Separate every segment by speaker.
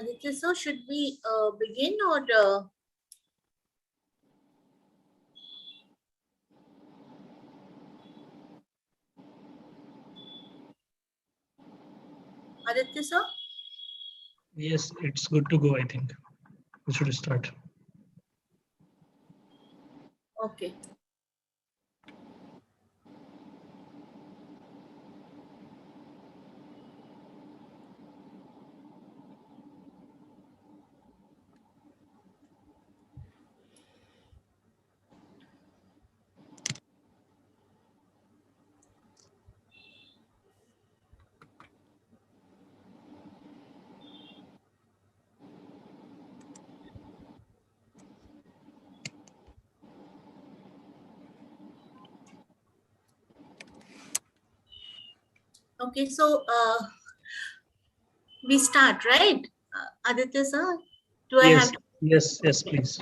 Speaker 1: Aditya, so should we begin or Aditya, sir?
Speaker 2: Yes, it's good to go, I think. We should start.
Speaker 1: Okay. Okay, so we start, right? Aditya, sir? Do I have to?
Speaker 2: Yes, please.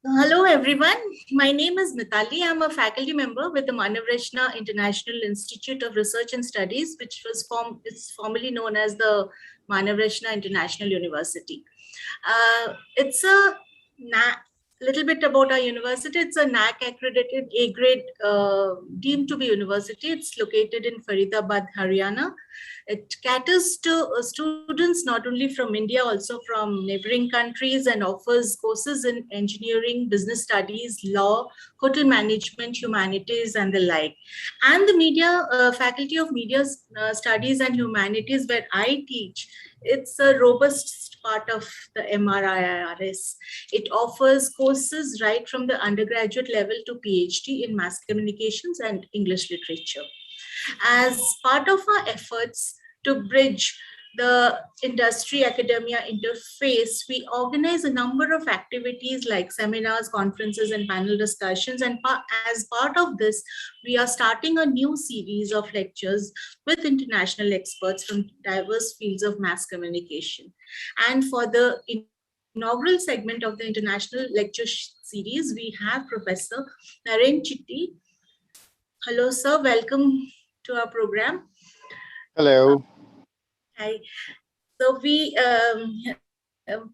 Speaker 1: Hello, everyone. My name is Mitali. I'm a faculty member with the Manavreshna International Institute of Research and Studies, which was it's formerly known as the Manavreshna International University. It's a little bit about our university. It's a NAC accredited A grade deemed to be university. It's located in Faridabad, Haryana. It caters to students not only from India, also from neighboring countries, and offers courses in engineering, business studies, law, hotel management, humanities, and the like. And the media faculty of media studies and humanities, where I teach, it's a robust part of the MRIIRS. It offers courses right from the undergraduate level to PhD in mass communications and English literature. As part of our efforts to bridge the industry-academia interface, we organize a number of activities like seminars, conferences, and panel discussions. And as part of this, we are starting a new series of lectures with international experts from diverse fields of mass communication. And for the inaugural segment of the international lecture series, we have Professor Naren Chitty. Hello, sir. Welcome to our program.
Speaker 3: Hello.
Speaker 1: Hi. So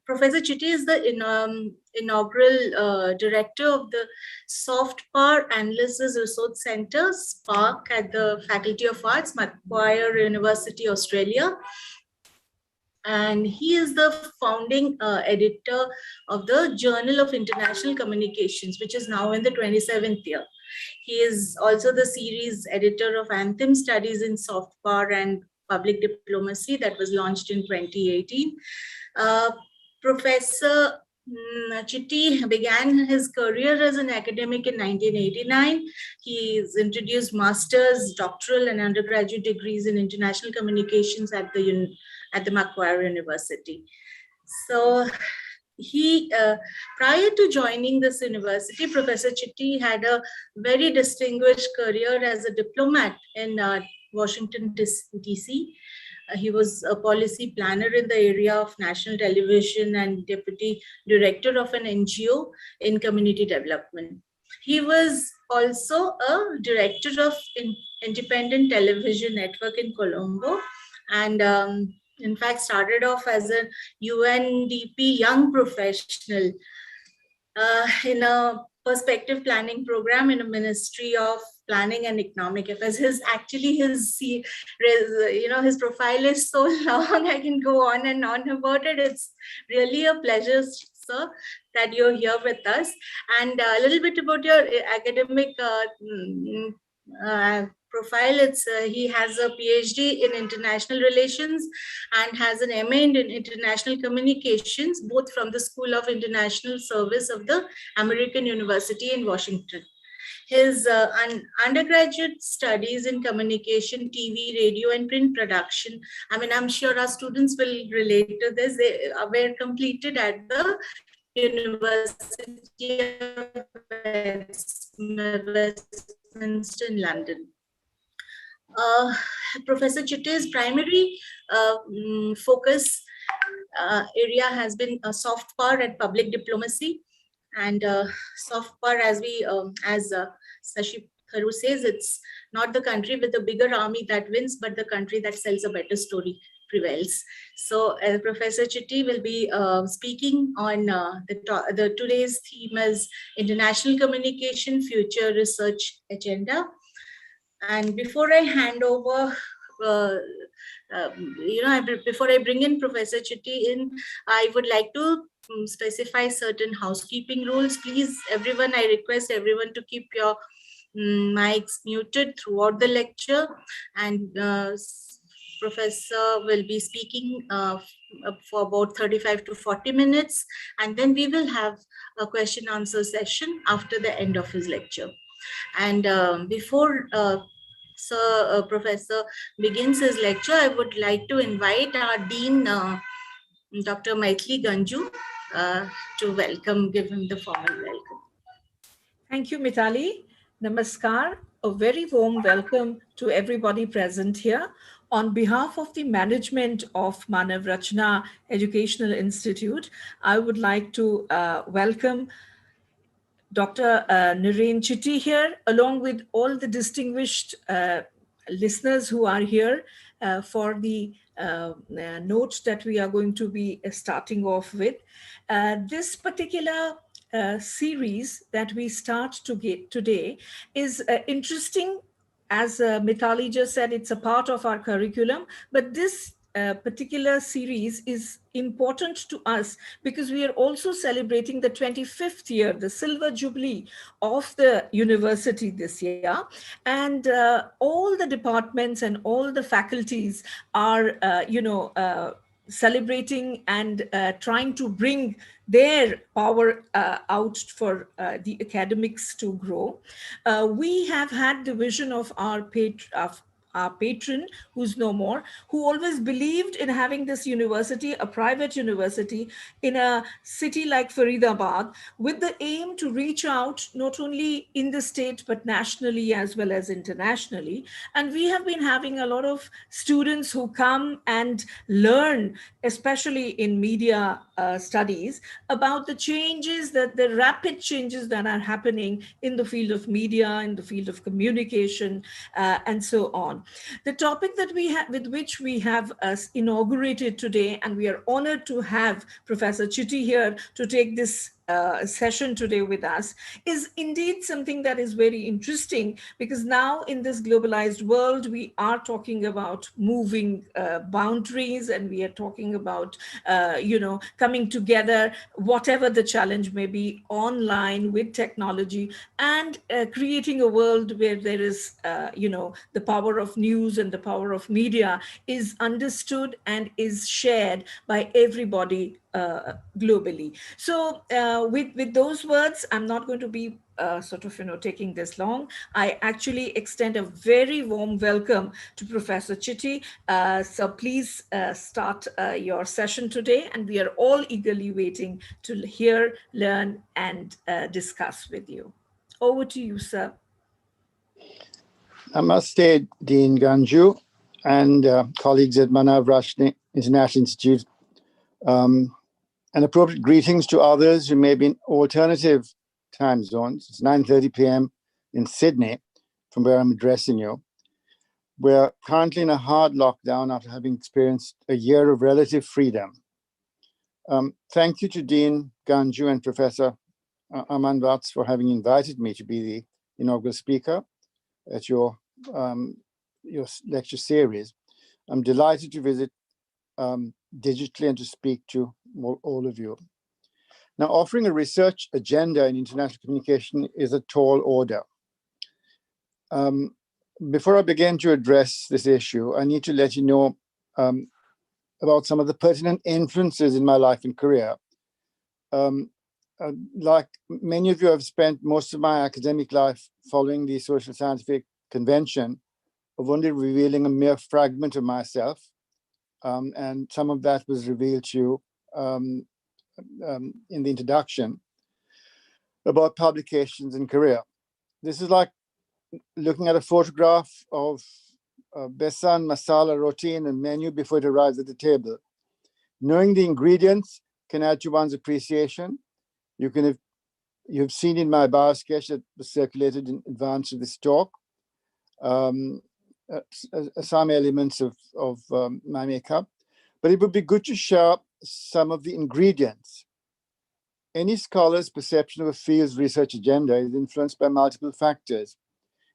Speaker 1: Professor Chitty is the inaugural director of the Soft Power Analysis Resource Center, SPARC, at the Faculty of Arts, Macquarie University, Australia. And he is the founding editor of the Journal of International Communications, which is now in the 27th year. He is also the series editor of Anthem Studies in Soft Power and Public Diplomacy that was launched in 2018. Professor Chitty began his career as an academic in 1989. He's introduced master's, doctoral, and undergraduate degrees in international communications at the Macquarie University. So he, prior to joining this university, Professor Chitty had a very distinguished career as a diplomat in Washington, D.C. He was a policy planner in the area of national television and deputy director of an NGO in community development. He was also a director of independent television network in Colombo, and in fact started off as a UNDP young professional in a perspective planning program in a Ministry of Planning and Economic Affairs. His profile is so long, I can go on and on about it. It's really a pleasure, sir, that you're here with us. And a little bit about your academic profile. He has a PhD in international relations and has an MA in international communications, both from the School of International Service of the American University in Washington. His undergraduate studies in communication, TV, radio, and print production, I mean, I'm sure our students will relate to this, they were completed at the University of Westminster in London. Professor Chitty's primary focus area has been soft power and public diplomacy. And soft power, as Sashi Tharu says, it's not the country with a bigger army that wins, but the country that sells a better story. prevails. So Professor Chitty will be speaking on today's theme is International Communication Future Research Agenda. And before I hand over, before I bring in Professor Chitty in, I would like to specify certain housekeeping rules. Please, everyone, I request everyone to keep your mics muted throughout the lecture, and Professor will be speaking for about 35 to 40 minutes, and then we will have a question answer session after the end of his lecture. And before Professor begins his lecture, I would like to invite our Dean, Dr. Maithili Ganju, to give him the formal welcome.
Speaker 3: Thank you, Mitali. Namaskar. A very warm welcome to everybody present here. On behalf of the management of Manav Rachna Educational Institute, I would like to welcome Dr. Naren Chitty here, along with all the distinguished listeners who are here for the notes that we are going to be starting off with. This particular series that we start to get today is interesting. As Mitali just said, it's a part of our curriculum, but this particular series is important to us because we are also celebrating the 25th year, the Silver Jubilee of the university this year. And all the departments and all the faculties are, celebrating and trying to bring their power out for the academics to grow. We have had the vision of our patron, who's no more, who always believed in having this university, a private university, in a city like Faridabad, with the aim to reach out not only in the state, but nationally as well as internationally. And we have been having a lot of students who come and learn, especially in media studies, about the changes, the rapid changes that are happening in the field of media, in the field of communication, and so on. The topic that we have, with which we have inaugurated today, and we are honored to have Professor Chitty here to take this session today with us, is indeed something that is very interesting, because now in this globalized world, we are talking about moving boundaries, and we are talking about, coming together, whatever the challenge may be, online with technology, and creating a world where there is, the power of news and the power of media is understood and is shared by everybody globally. So with those words, I'm not going to be taking this long. I actually extend a very warm welcome to Professor Chitty. So please start your session today, and we are all eagerly waiting to hear, learn, and discuss with you. Over to you, sir.
Speaker 4: Namaste, Dean Ganju and colleagues at Manav Rachna International Institute. And appropriate greetings to others who may be in alternative time zones. It's 9:30 p.m. in Sydney, from where I'm addressing you. We're currently in a hard lockdown after having experienced a year of relative freedom. Thank you to Dean Ganju and Professor Aman Vats for having invited me to be the inaugural speaker at your lecture series. I'm delighted to visit digitally and to speak to all of you. Now, offering a research agenda in international communication is a tall order. Before I begin to address this issue, I need to let you know about some of the pertinent influences in my life and career. Like many of you, I've spent most of my academic life following the social scientific convention of only revealing a mere fragment of myself. And some of that was revealed to you in the introduction about publications and career. This is like looking at a photograph of besan, masala, roti, and a menu before it arrives at the table. Knowing the ingredients can add to one's appreciation. You've seen in my bio sketch that was circulated in advance of this talk some elements of my makeup. but it would be good to share some of the ingredients. Any scholar's perception of a field's research agenda is influenced by multiple factors: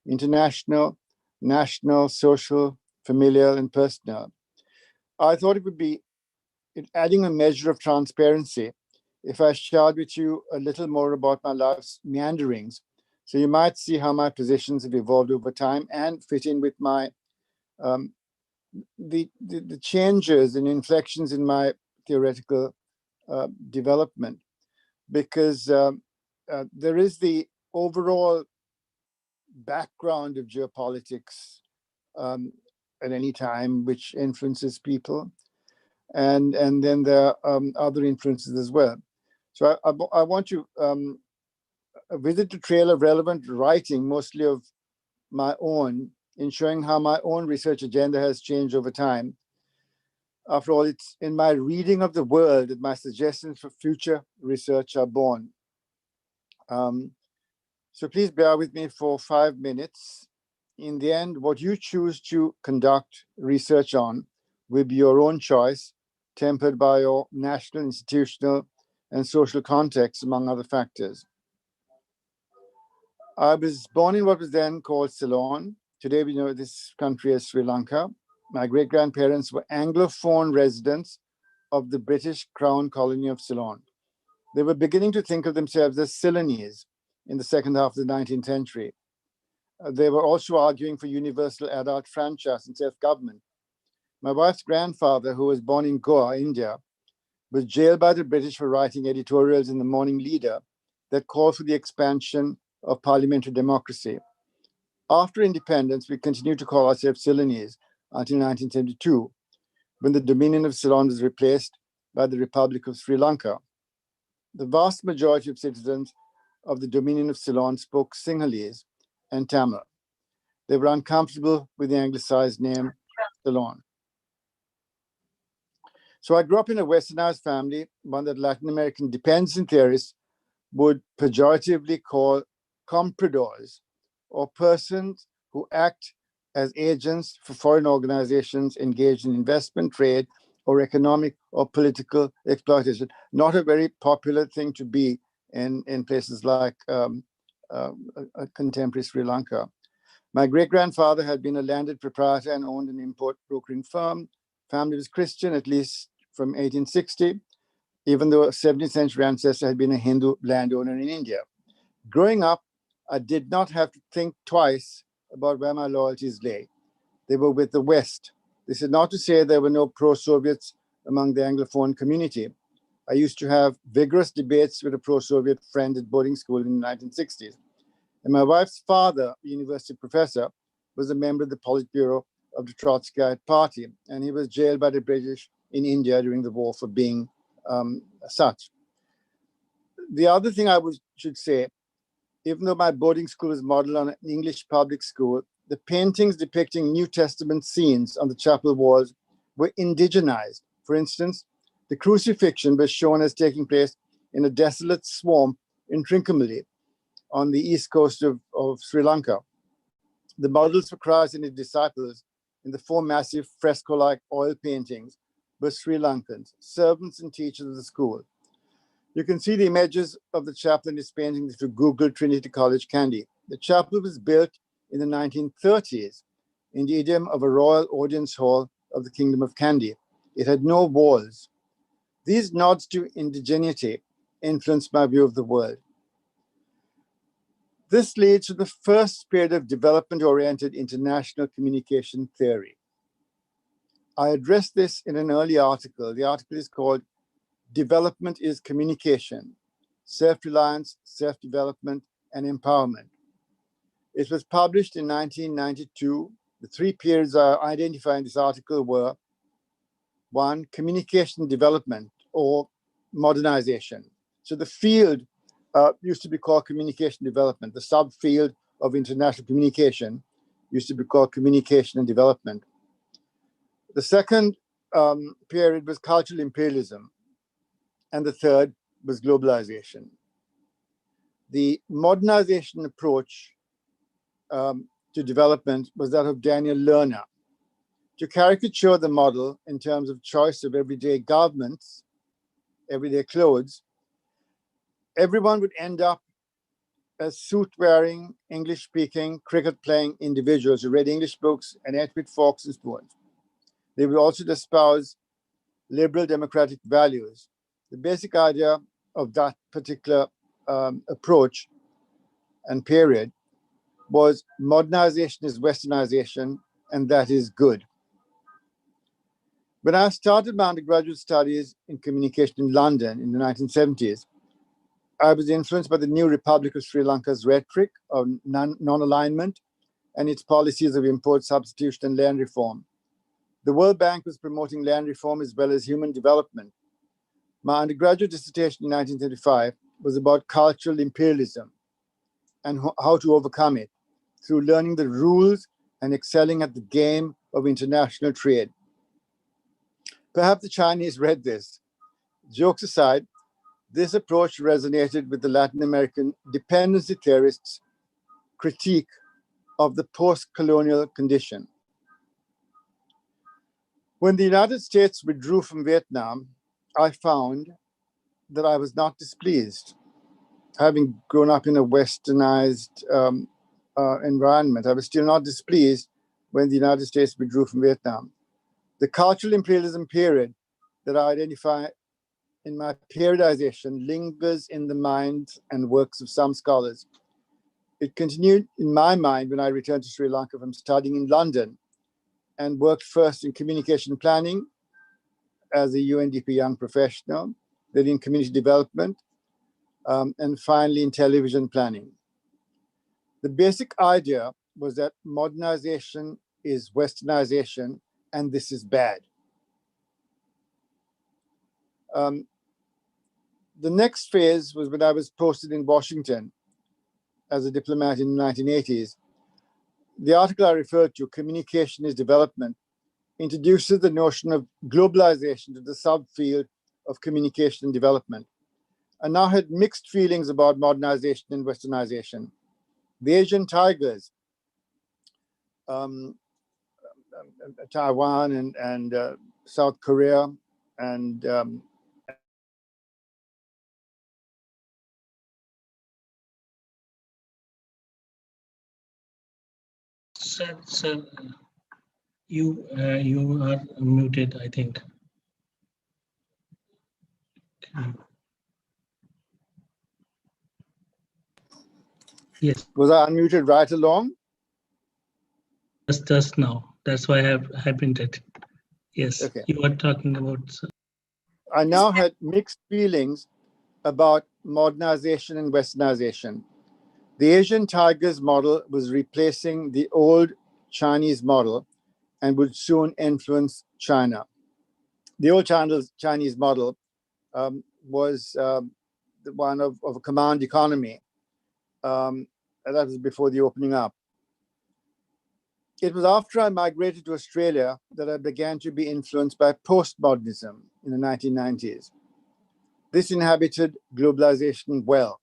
Speaker 4: international, national, social, familial, and personal. I thought it would be adding a measure of transparency if I shared with you a little more about my life's meanderings, so you might see how my positions have evolved over time and fit in with my the changes and inflections in my theoretical development, because there is the overall background of geopolitics at any time which influences people, and then there are other influences as well. So I want to visit the trail of relevant writing, mostly of my own, in showing how my own research agenda has changed over time. After all, it's in my reading of the world that my suggestions for future research are born. So please bear with me for 5 minutes. In the end, what you choose to conduct research on will be your own choice, tempered by your national, institutional, and social context, among other factors. I was born in what was then called Ceylon. Today we know this country as Sri Lanka. My great-grandparents were Anglophone residents of the British Crown colony of Ceylon. They were beginning to think of themselves as Ceylonese in the second half of the 19th century. They were also arguing for universal adult franchise and self-government. My wife's grandfather, who was born in Goa, India, was jailed by the British for writing editorials in the Morning Leader that called for the expansion of parliamentary democracy. After independence, we continued to call ourselves Ceylonese until 1972, when the Dominion of Ceylon was replaced by the Republic of Sri Lanka. The vast majority of citizens of the Dominion of Ceylon spoke Sinhalese and Tamil. They were uncomfortable with the anglicized name Ceylon. So I grew up in a westernized family, one that Latin American dependency theorists would pejoratively call compradors, or persons who act as agents for foreign organizations engaged in investment, trade, or economic or political exploitation. Not a very popular thing to be in places like contemporary Sri Lanka. My great-grandfather had been a landed proprietor and owned an import brokering firm. Family was Christian, at least from 1860, even though a 17th century ancestor had been a Hindu landowner in India. Growing up, I did not have to think twice about where my loyalties lay. They were with the West. This is not to say there were no pro-Soviets among the Anglophone community. I used to have vigorous debates with a pro-Soviet friend at boarding school in the 1960s. And my wife's father, a university professor, was a member of the Politburo of the Trotskyite Party, and he was jailed by the British in India during the war for being such. The other thing I should say, even though my boarding school is modeled on an English public school, the paintings depicting New Testament scenes on the chapel walls were indigenized. For instance, the crucifixion was shown as taking place in a desolate swamp in Trincomalee on the east coast of Sri Lanka. The models for Christ and his disciples in the 4 massive fresco-like oil paintings were Sri Lankans, servants and teachers of the school. You can see the images of the chapel in this painting if you Google Trinity College, Kandy. The chapel was built in the 1930s in the idiom of a royal audience hall of the Kingdom of Kandy. It had no walls. These nods to indigeneity influenced my view of the world. This leads to the first period of development-oriented international communication theory. I addressed this in an early article. The article is called Development is Communication, Self-Reliance, Self-Development, and Empowerment. It was published in 1992. The 3 periods I identify in this article were: 1, communication development or modernization. So the field used to be called communication development. The subfield of international communication used to be called communication and development. The second period was cultural imperialism, and the third was globalization. The modernization approach to development was that of Daniel Lerner. To caricature the model in terms of choice of everyday garments, everyday clothes, everyone would end up as suit-wearing, English-speaking, cricket-playing individuals who read English books and ate with forks and spoons. They would also espouse liberal democratic values. The basic idea of that particular approach and period was modernization is Westernization, and that is good. When I started my undergraduate studies in communication in London in the 1970s, I was influenced by the new Republic of Sri Lanka's rhetoric of non-alignment and its policies of import substitution and land reform. The World Bank was promoting land reform as well as human development. My undergraduate dissertation in 1935 was about cultural imperialism and how to overcome it through learning the rules and excelling at the game of international trade. Perhaps the Chinese read this. Jokes aside, this approach resonated with the Latin American dependency theorists' critique of the post-colonial condition. When the United States withdrew from Vietnam, I found that I was not displeased. Having grown up in a westernized environment, I was still not displeased when the United States withdrew from Vietnam. The cultural imperialism period that I identify in my periodization lingers in the minds and works of some scholars. It continued in my mind when I returned to Sri Lanka from studying in London and worked first in communication planning as a UNDP young professional, then in community development, and finally in television planning. The basic idea was that modernization is Westernization, and this is bad. The next phase was when I was posted in Washington as a diplomat in the 1980s. The article I referred to, Communication is Development, introduces the notion of globalization to the subfield of communication and development. I now had mixed feelings about modernization and Westernization. The Asian tigers, Taiwan and South Korea and
Speaker 2: Sir, you are muted, I think. Yes.
Speaker 4: Was I unmuted right along?
Speaker 2: Just now. That's why I have hinted. Yes. Okay. You were talking about.
Speaker 4: I now had mixed feelings about modernization and Westernization. The Asian tigers model was replacing the old Chinese model and would soon influence China. The old Chinese model was the one of a command economy. And that was before the opening up. It was after I migrated to Australia that I began to be influenced by postmodernism in the 1990s. This inhabited globalization well.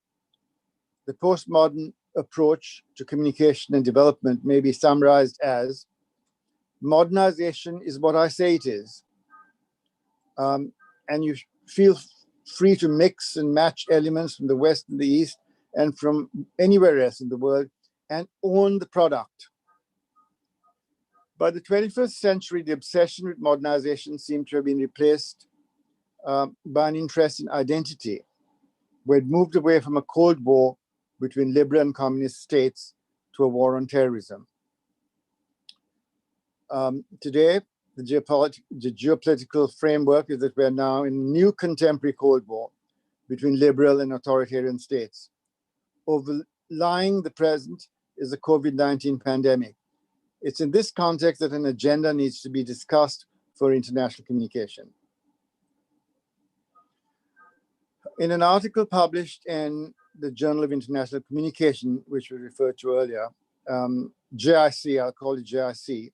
Speaker 4: The postmodern approach to communication and development may be summarized as modernization is what I say it is. And you feel free to mix and match elements from the West and the East and from anywhere else in the world and own the product. By the 21st century, the obsession with modernization seemed to have been replaced by an interest in identity. We had moved away from a Cold War between liberal and communist states to a war on terrorism. Today, the geopolitical framework is that we're now in a new contemporary Cold War between liberal and authoritarian states. Overlying the present is the COVID-19 pandemic. It's in this context that an agenda needs to be discussed for international communication. In an article published in the Journal of International Communication, which we referred to earlier, JIC, I'll call it JIC,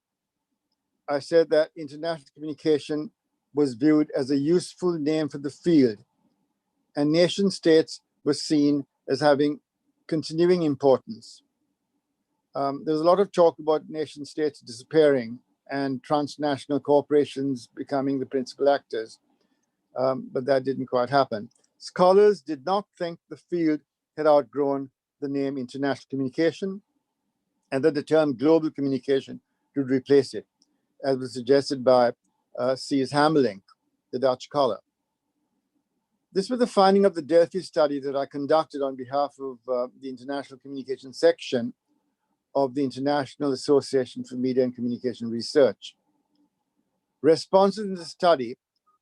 Speaker 4: I said that international communication was viewed as a useful name for the field, and nation states were seen as having continuing importance. There's a lot of talk about nation states disappearing and transnational corporations becoming the principal actors, but that didn't quite happen. Scholars did not think the field had outgrown the name international communication and that the term global communication would replace it, as was suggested by C.S. Hamelink, the Dutch scholar. This was the finding of the Delphi study that I conducted on behalf of the International Communication section of the International Association for Media and Communication Research. Responses in the study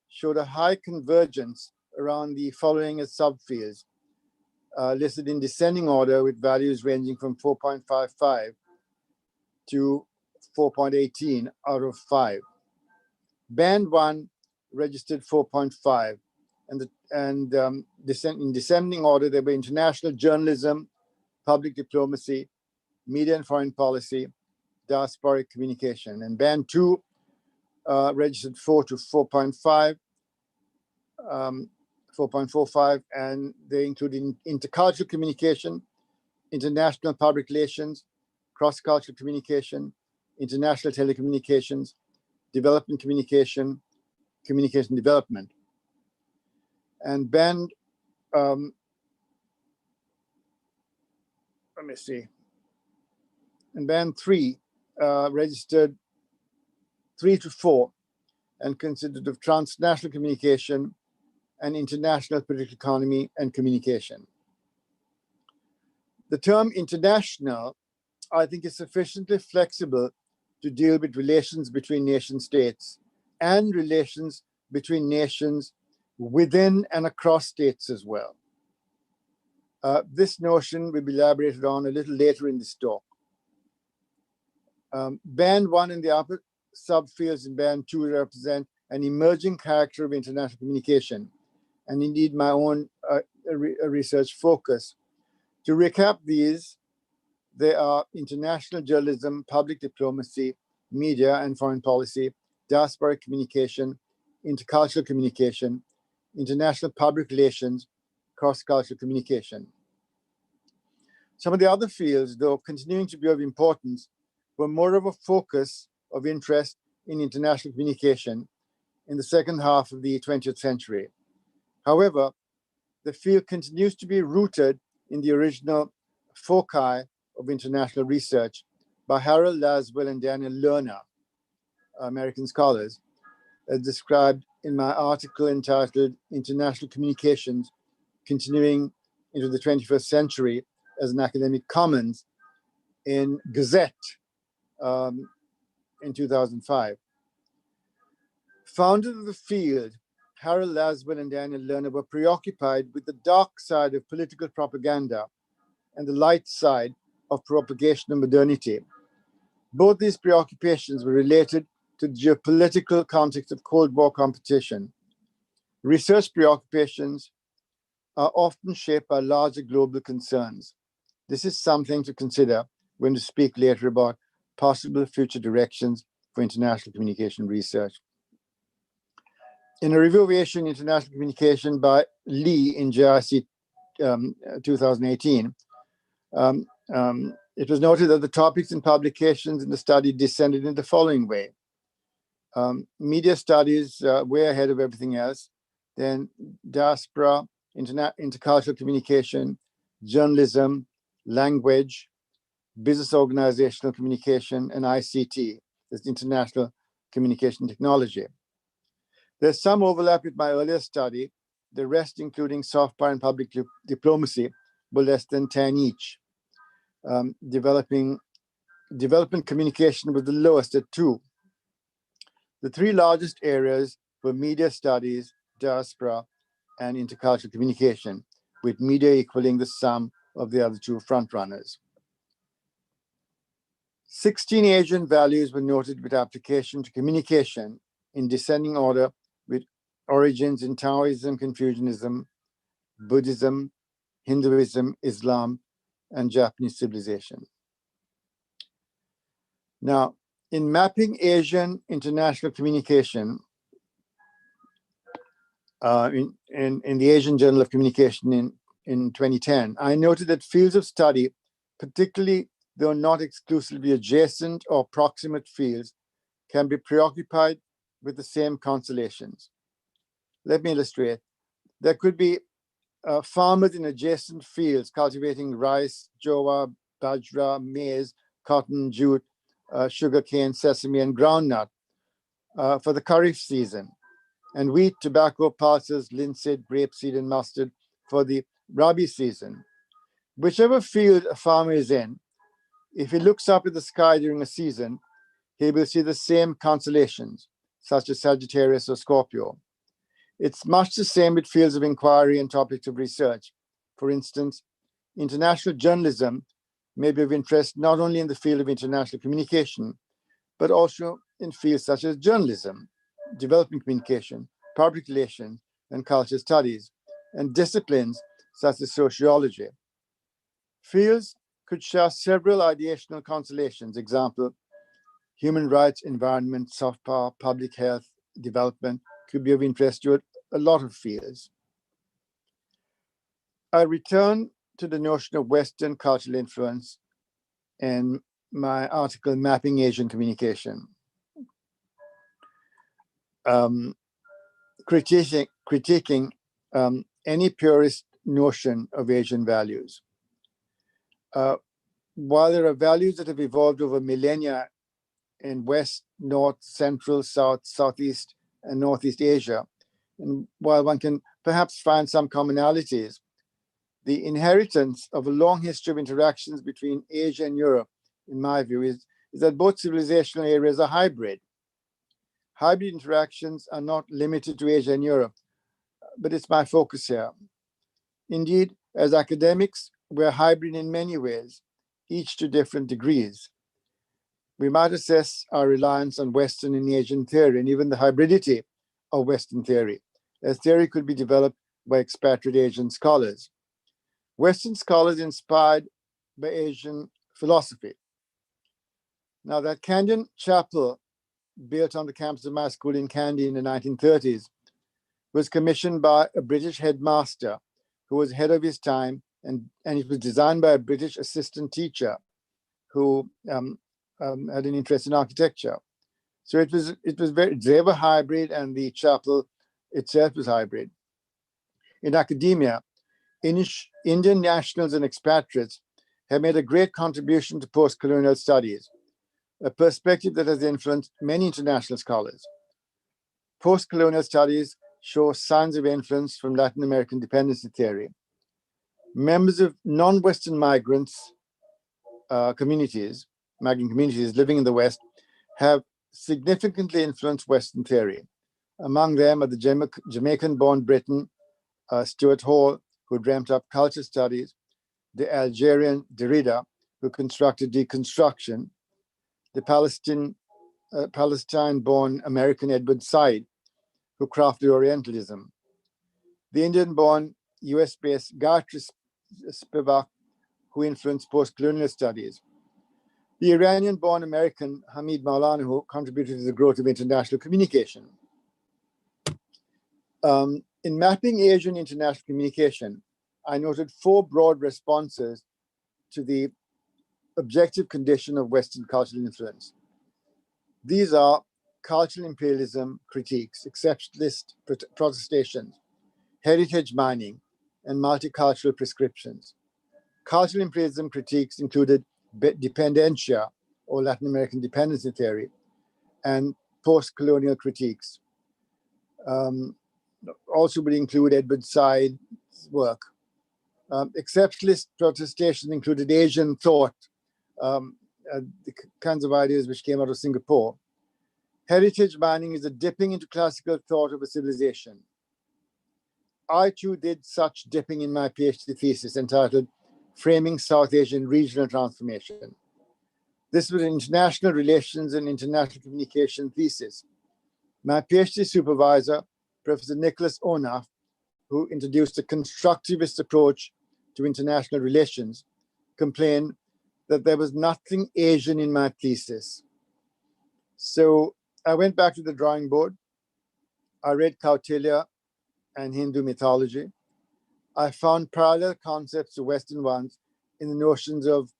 Speaker 4: showed a high convergence around the following as subfields, listed in descending order with values ranging from 4.55 to 4.18 out of 5. Band 1 registered 4.5, in descending order there were international journalism, public diplomacy, media and foreign policy, diasporic communication. And band 2 registered 4 to 4.5, 4.45, and they included intercultural communication, international public relations, cross-cultural communication, international telecommunications, development communication, communication development. And band, let me see, and band 3 registered 3 to 4 and consisted of transnational communication and international political economy and communication. The term international, I think, is sufficiently flexible to deal with relations between nation states and relations between nations within and across states as well. This notion will be elaborated on a little later in this talk. Band 1 and the upper subfields in band 2 represent an emerging character of international communication, and indeed my own research focus. To recap these, they are international journalism, public diplomacy, media and foreign policy, diasporic communication, intercultural communication, international public relations, cross-cultural communication. Some of the other fields, though continuing to be of importance, were more of a focus of interest in international communication in the second half of the 20th century. However, the field continues to be rooted in the original foci of international research by Harold Laswell and Daniel Lerner, American scholars, as described in my article entitled International Communications Continuing into the 21st Century as an Academic Commons in Gazette in 2005. Founders of the field, Harold Laswell and Daniel Lerner, were preoccupied with the dark side of political propaganda and the light side of propagation of modernity. Both these preoccupations were related to the geopolitical context of Cold War competition. Research preoccupations are often shaped by larger global concerns. This is something to consider when we speak later about possible future directions for international communication research. In a review of Asian international communication by Lee in JIC 2018, it was noted that the topics and publications in the study descended in the following way. Media studies way ahead of everything else, then diaspora, intercultural communication, journalism, language, business organizational communication, and ICT, that's international communication technology. There's some overlap with my earlier study. The rest, including soft power and public diplomacy, were less than 10 each. Development communication was the lowest at 2. The 3 largest areas were media studies, diaspora, and intercultural communication, with media equaling the sum of the other 2 frontrunners. 16 Asian values were noted with application to communication in descending order, with origins in Taoism, Confucianism, Buddhism, Hinduism, Islam, and Japanese civilization. Now, in mapping Asian international communication, in the Asian Journal of Communication in 2010, I noted that fields of study, particularly though not exclusively adjacent or proximate fields, can be preoccupied with the same consolations. Let me illustrate. There could be farmers in adjacent fields cultivating rice, jowar, bajra, maize, cotton, jute, sugarcane, sesame, and groundnut for the Kharif season, and wheat, tobacco, pulses, linseed, grapeseed, and mustard for the Rabi season. Whichever field a farmer is in, if he looks up at the sky during a season, he will see the same constellations, such as Sagittarius or Scorpio. It's much the same with fields of inquiry and topics of research. For instance, international journalism may be of interest not only in the field of international communication, but also in fields such as journalism, development communication, public relations, and culture studies, and disciplines such as sociology. Fields could share several ideational constellations. Example, human rights, environment, soft power, public health, development could be of interest to a lot of fields. I return to the notion of Western cultural influence in my article, Mapping Asian Communication. Critiquing any purist notion of Asian values. While there are values that have evolved over millennia in West, North, Central, South, Southeast, and Northeast Asia, and while one can perhaps find some commonalities, the inheritance of a long history of interactions between Asia and Europe, in my view, is that both civilizational areas are hybrid. Hybrid interactions are not limited to Asia and Europe, but it's my focus here. Indeed, as academics, we're hybrid in many ways, each to different degrees. We might assess our reliance on Western and Asian theory and even the hybridity of Western theory, as theory could be developed by expatriate Asian scholars. Western scholars inspired by Asian philosophy. Now, that Kandyan chapel built on the campus of my school in Kandy in the 1930s was commissioned by a British headmaster who was ahead of his time, and it was designed by a British assistant teacher who had an interest in architecture. So they were hybrid, and the chapel itself was hybrid. In academia, Indian nationals and expatriates have made a great contribution to post-colonial studies, a perspective that has influenced many international scholars. Post-colonial studies show signs of influence from Latin American dependency theory. Members of non-Western migrant communities living in the West have significantly influenced Western theory. Among them are the Jamaican-born Briton, Stuart Hall, who dreamt up culture studies, the Algerian Derrida, who constructed deconstruction, the Palestine-born American Edward Said, who crafted Orientalism, the Indian-born US-based Gayatri Spivak, who influenced post-colonial studies, the Iranian-born American Hamid Maulana, who contributed to the growth of international communication. In mapping Asian international communication, I noted 4 broad responses to the objective condition of Western cultural influence. These are cultural imperialism critiques, exceptionalist protestations, heritage mining, and multicultural prescriptions. Cultural imperialism critiques included dependencia, or Latin American dependency theory, and post-colonial critiques. Also would include Edward Said's work. Exceptionalist protestations included Asian thought, the kinds of ideas which came out of Singapore. Heritage mining is a dipping into classical thought of a civilization. I too did such dipping in my PhD thesis entitled Framing South Asian Regional Transformation. This was an international relations and international communication thesis. My PhD supervisor, Professor Nicholas Onaf, who introduced a constructivist approach to international relations, complained that there was nothing Asian in my thesis. So I went back to the drawing board. I read Kautilya and Hindu mythology. I found parallel concepts to Western ones in the notions of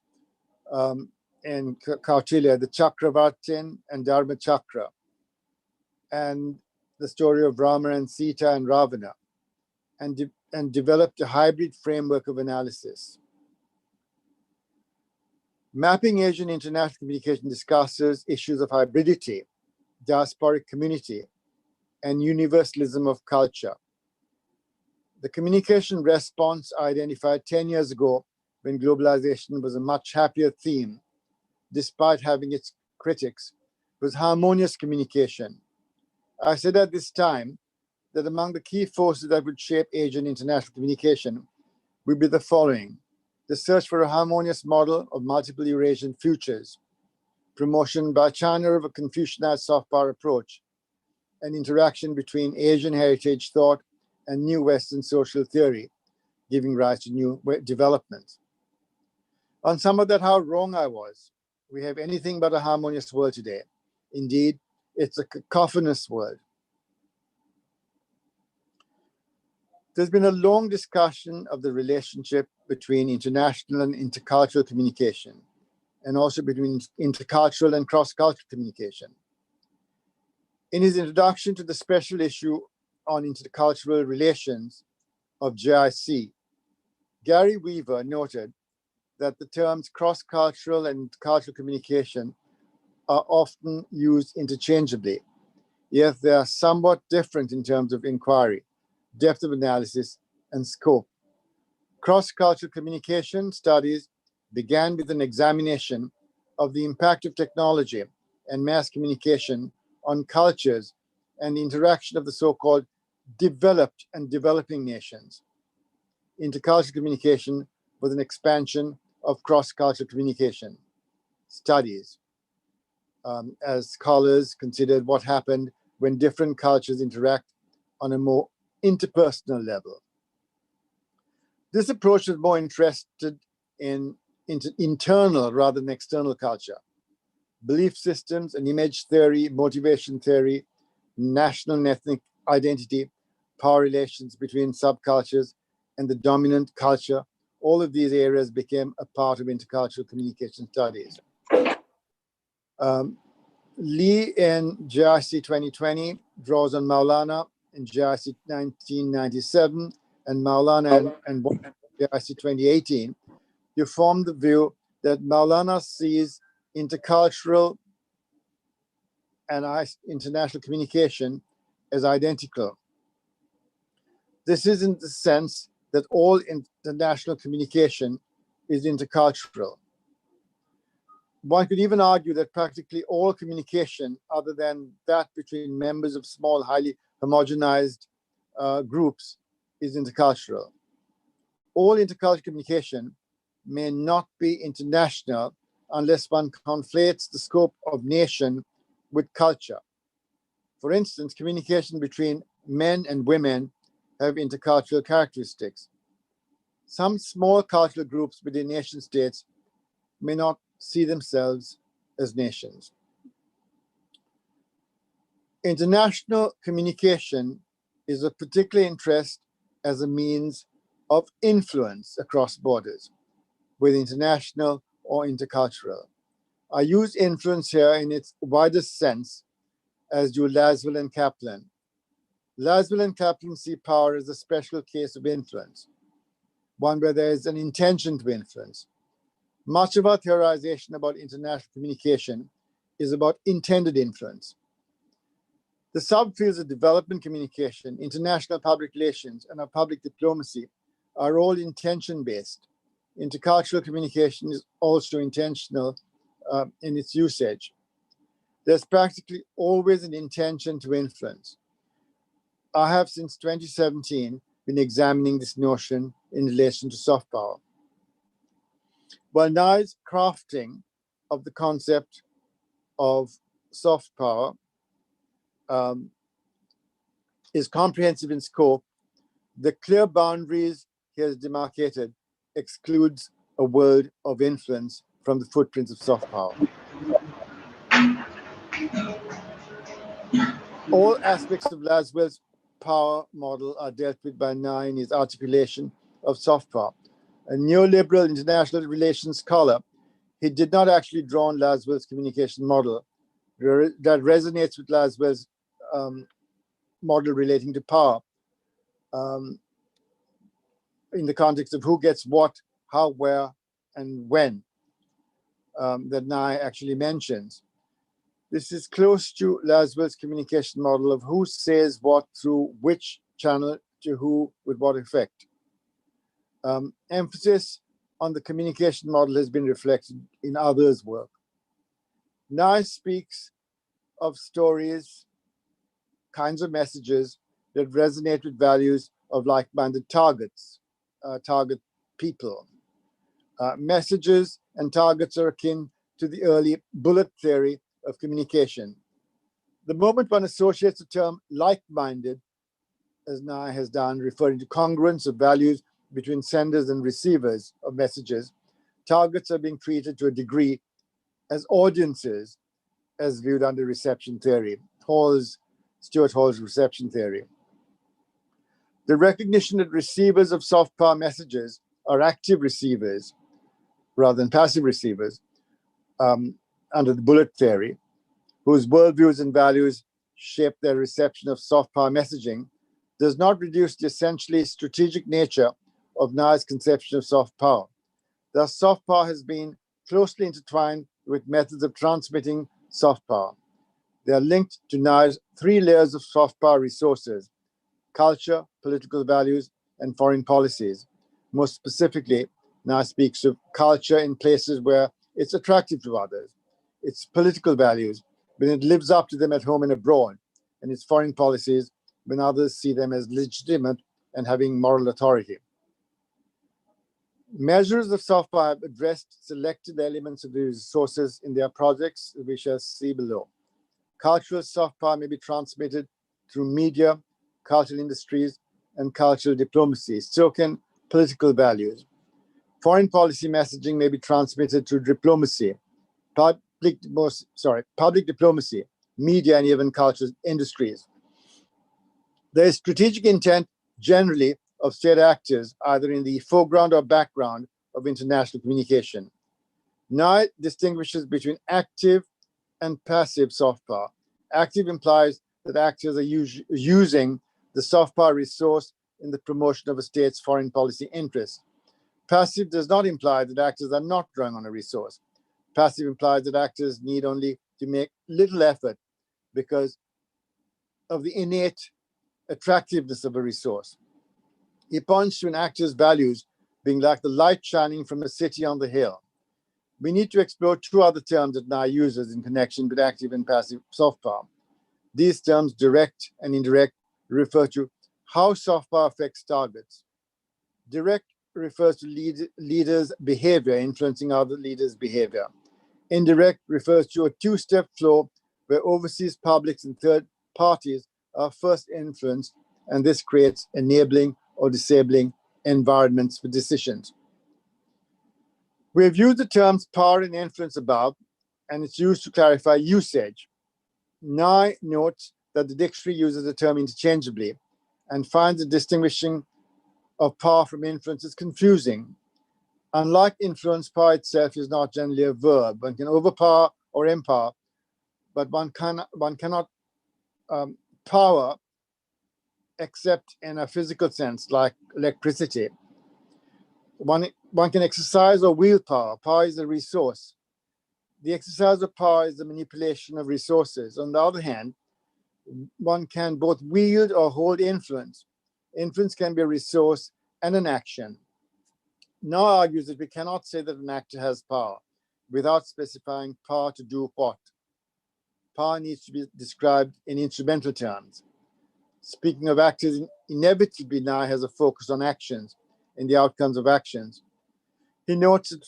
Speaker 4: in Kautilya, the Chakravartin and Dharma Chakra, and the story of Rama and Sita and Ravana, and developed a hybrid framework of analysis. Mapping Asian International Communication discusses issues of hybridity, diasporic community, and universalism of culture. The communication response identified 10 years ago when globalization was a much happier theme, despite having its critics, was harmonious communication. I said at this time that among the key forces that would shape Asian international communication would be the following: the search for a harmonious model of multiple Eurasian futures, promotion by China of a Confucianized soft power approach, and interaction between Asian heritage thought and new Western social theory, giving rise to new developments. On some of that, how wrong I was. We have anything but a harmonious world today. Indeed, it's a cacophonous world. There's been a long discussion of the relationship between international and intercultural communication, and also between intercultural and cross-cultural communication. In his introduction to the special issue on intercultural relations of JIC, Gary Weaver noted that the terms cross-cultural and intercultural communication are often used interchangeably, yet they are somewhat different in terms of inquiry, depth of analysis, and scope. Cross-cultural communication studies began with an examination of the impact of technology and mass communication on cultures and the interaction of the so-called developed and developing nations. Intercultural communication was an expansion of cross-cultural communication studies, as scholars considered what happened when different cultures interact on a more interpersonal level. This approach was more interested in internal rather than external culture, belief systems and image theory, motivation theory, national and ethnic identity, power relations between subcultures, and the dominant culture. All of these areas became a part of intercultural communication studies. Lee in JIC 2020 draws on Maulana in JIC 1997 and Maulana and JIC 2018 to form the view that Maulana sees intercultural and international communication as identical. This is in the sense that all international communication is intercultural. One could even argue that practically all communication, other than that between members of small, highly homogenized groups, is intercultural. All intercultural communication may not be international unless one conflates the scope of nation with culture. For instance, communication between men and women have intercultural characteristics. Some small cultural groups within nation states may not see themselves as nations. International communication is of particular interest as a means of influence across borders, whether international or intercultural. I use influence here in its widest sense, as do Laswell and Kaplan. Laswell and Kaplan see power as a special case of influence, one where there is an intention to influence. Much of our theorization about international communication is about intended influence. The subfields of development communication, international public relations, and our public diplomacy are all intention-based. Intercultural communication is also intentional in its usage. There's practically always an intention to influence. I have since 2017 been examining this notion in relation to soft power. While Nye's crafting of the concept of soft power is comprehensive in scope, the clear boundaries he has demarcated excludes a world of influence from the footprints of soft power. All aspects of Laswell's power model are dealt with by Nye in his articulation of soft power. A neoliberal international relations scholar, he did not actually draw on Laswell's communication model that resonates with Laswell's model relating to power in the context of who gets what, how, where, and when that Nye actually mentions. This is close to Laswell's communication model of who says what through which channel to who with what effect. Emphasis on the communication model has been reflected in others' work. Nye speaks of stories, kinds of messages that resonate with values of like-minded targets, target people. Messages and targets are akin to the early bullet theory of communication. The moment one associates the term like-minded, as Nye has done, referring to congruence of values between senders and receivers of messages, targets are being treated to a degree as audiences, as viewed under reception theory, Stuart Hall's reception theory. The recognition that receivers of soft power messages are active receivers rather than passive receivers under the bullet theory, whose worldviews and values shape their reception of soft power messaging, does not reduce the essentially strategic nature of Nye's conception of soft power. Thus, soft power has been closely intertwined with methods of transmitting soft power. They are linked to Nye's three layers of soft power resources: culture, political values, and foreign policies. Most specifically, Nye speaks of culture in places where it's attractive to others, its political values when it lives up to them at home and abroad, and its foreign policies when others see them as legitimate and having moral authority. Measures of soft power have addressed selected elements of the resources in their projects, we shall see below. Cultural soft power may be transmitted through media, cultural industries, and cultural diplomacy, so can political values. Foreign policy messaging may be transmitted through diplomacy, public diplomacy, media, and even cultural industries. There is strategic intent generally of state actors, either in the foreground or background of international communication. Nye distinguishes between active and passive soft power. Active implies that actors are using the soft power resource in the promotion of a state's foreign policy interests. Passive does not imply that actors are not drawing on a resource. Passive implies that actors need only to make little effort because of the innate attractiveness of a resource. He points to an actor's values being like the light shining from a city on the hill. We need to explore two other terms that Nye uses in connection with active and passive soft power. These terms, direct and indirect, refer to how soft power affects targets. Direct refers to leaders' behavior influencing other leaders' behavior. Indirect refers to a two-step flow where overseas publics and third parties are first influenced, and this creates enabling or disabling environments for decisions. We have used the terms power and influence above, and it's used to clarify usage. Nye notes that the dictionary uses the term interchangeably and finds the distinguishing of power from influence is confusing. Unlike influence, power itself is not generally a verb. One can overpower or empower, but one cannot power except in a physical sense, like electricity. One can exercise or wield power. Power is a resource. The exercise of power is the manipulation of resources. On the other hand, one can both wield or hold influence. Influence can be a resource and an action. Nye argues that we cannot say that an actor has power without specifying power to do what. Power needs to be described in instrumental terms. Speaking of actors, inevitably Nye has a focus on actions and the outcomes of actions. He notes that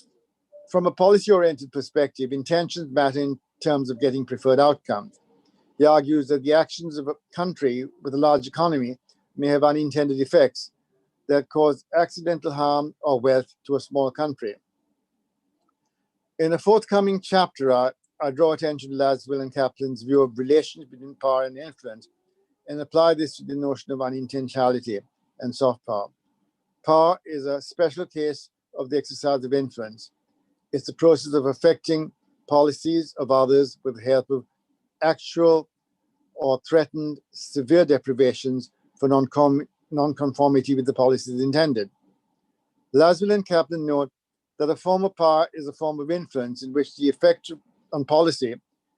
Speaker 4: from a policy-oriented perspective, intentions matter in terms of getting preferred outcomes. He argues that the actions of a country with a large economy may have unintended effects that cause accidental harm or wealth to a small country. In a forthcoming chapter, I draw attention to Laswell and Kaplan's view of relations between power and influence and apply this to the notion of unintentionality and soft power. Power is a special case of the exercise of influence. It's the process of affecting policies of others with the help of actual or threatened severe deprivations for non-conformity with the policies intended. Laswell and Kaplan note that a form of power is a form of influence in which the effect on policy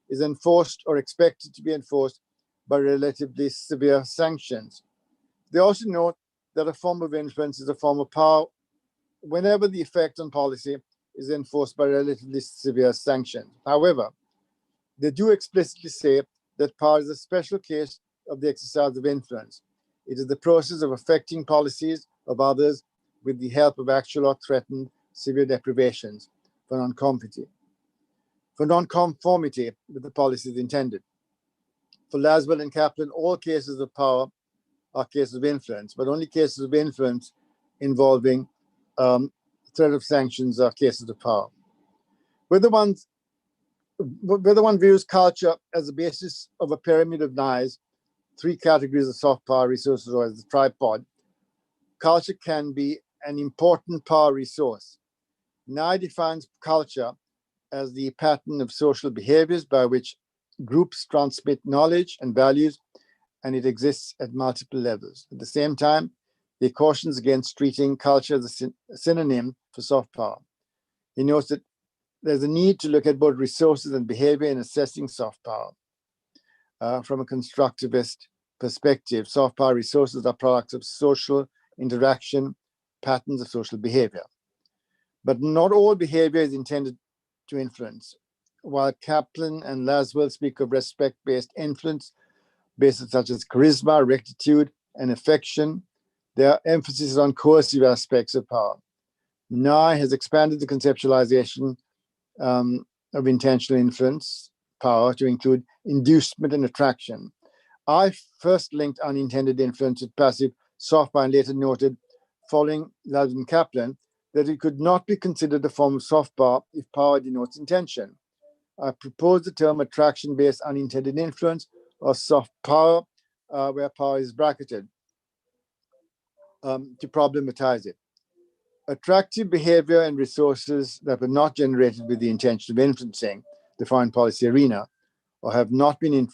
Speaker 4: is enforced or expected to be enforced by relatively severe sanctions. They also note that a form of influence is a form of power whenever the effect on policy is enforced by relatively severe sanctions. However, they do explicitly say that power is a special case of the exercise of influence. It is the process of affecting policies of others with the help of actual or threatened severe deprivations for non-conformity with the policies intended. For Laswell and Kaplan, all cases of power are cases of influence, but only cases of influence involving threat of sanctions are cases of power. Whether one views culture as the basis of a pyramid of Nies, 3 categories of soft power resources, or as a tripod, culture can be an important power resource. Nye defines culture as the pattern of social behaviors by which groups transmit knowledge and values, and it exists at multiple levels. At the same time, he cautions against treating culture as a synonym for soft power. He notes that there's a need to look at both resources and behavior in assessing soft power. From a constructivist perspective, soft power resources are products of social interaction, patterns of social behavior. But not all behavior is intended to influence. While Kaplan and Laswell speak of respect-based influence, bases such as charisma, rectitude, and affection, their emphasis is on coercive aspects of power. Nye has expanded the conceptualization of intentional influence power to include inducement and attraction. I first linked unintended influence with passive soft power and later noted, following Laswell and Kaplan, that it could not be considered a form of soft power if power denotes intention. I propose the term attraction-based unintended influence or soft power, where power is bracketed, to problematize it. Attractive behavior and resources that were not generated with the intention of influencing the foreign policy arena or have not been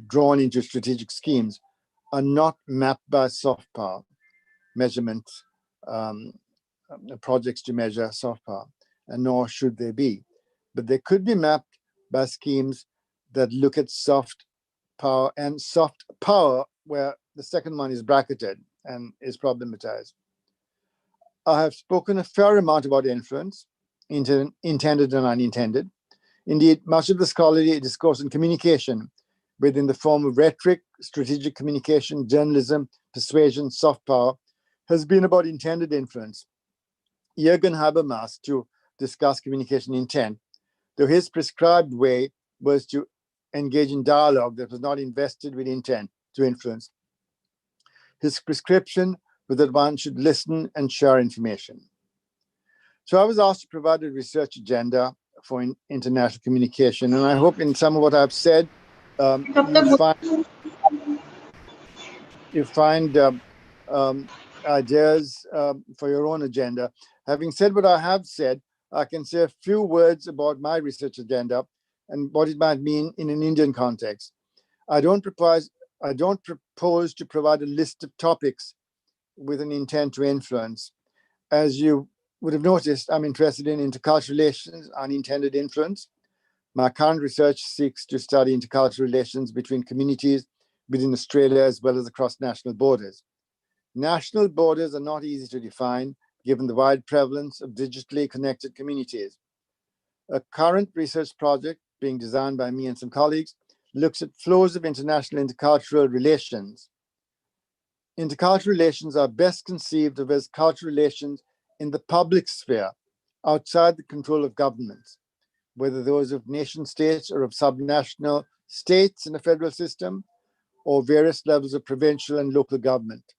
Speaker 4: drawn into strategic schemes are not mapped by soft power measurement projects to measure soft power, and nor should they be. But they could be mapped by schemes that look at soft power and soft power, where the second one is bracketed and is problematized. I have spoken a fair amount about influence, intended and unintended. Indeed, much of the scholarly discourse on communication within the form of rhetoric, strategic communication, journalism, persuasion, soft power, has been about intended influence. Jürgen Habermas to discuss communication intent, though his prescribed way was to engage in dialogue that was not invested with intent to influence. His prescription was that one should listen and share information. So I was asked to provide a research agenda for international communication, and I hope in some of what I've said, you find ideas for your own agenda. Having said what I have said, I can say a few words about my research agenda and what it might mean in an Indian context. I don't propose to provide a list of topics with an intent to influence. As you would have noticed, I'm interested in intercultural relations, unintended influence. My current research seeks to study intercultural relations between communities within Australia as well as across national borders. National borders are not easy to define given the wide prevalence of digitally connected communities. A current research project being designed by me and some colleagues looks at flows of international intercultural relations. Intercultural relations are best conceived of as cultural relations in the public sphere, outside the control of governments, whether those of nation states or of subnational states in the federal system, or various levels of provincial and local government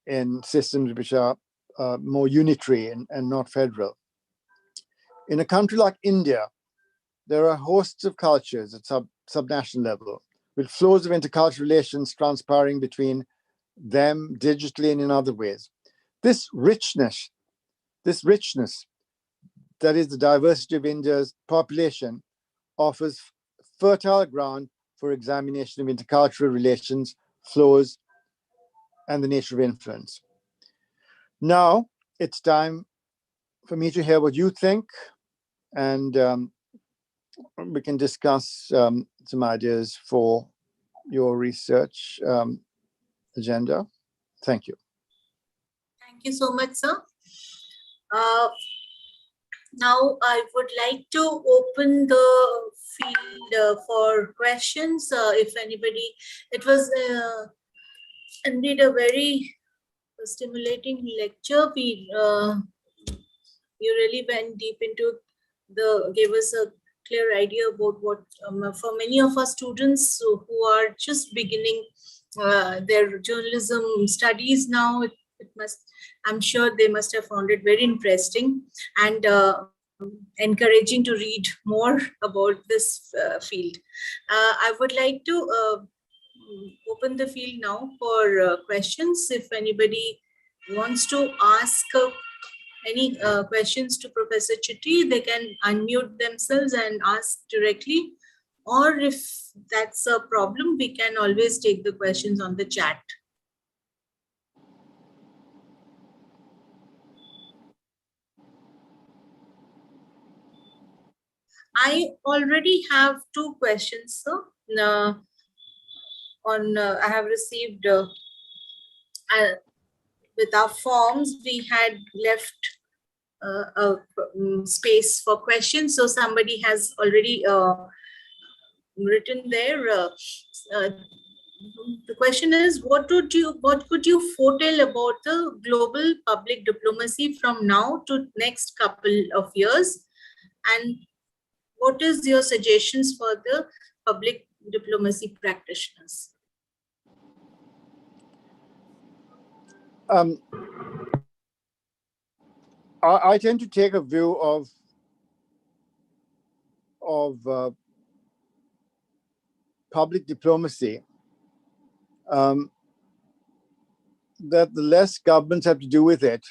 Speaker 4: in systems which are more unitary and not federal. In a country like India, there are hosts of cultures at subnational level, with flows of intercultural relations transpiring between them digitally and in other ways. This richness that is, the diversity of India's population, offers fertile ground for examination of intercultural relations, flows, and the nature of influence. Now it's time for me to hear what you think, and we can discuss some ideas for your research agenda. Thank you.
Speaker 1: Thank you so much, sir. Now I would like to open the field for questions. If anybody, it was indeed a very stimulating lecture. We really went deep into gave us a clear idea about what for many of our students who are just beginning their journalism studies now, I'm sure they must have found it very interesting and encouraging to read more about this field. I would like to open the field now for questions. If anybody wants to ask any questions to Professor Chitty, they can unmute themselves and ask directly. Or if that's a problem, we can always take the questions on the chat. I already have two questions, sir. I have received with our forms, we had left a space for questions. So somebody has already written there. The question is, what could you foretell about the global public diplomacy from now to next couple of years? And what is your suggestions for the public diplomacy practitioners?
Speaker 4: I tend to take a view of public diplomacy that the less governments have to do with it,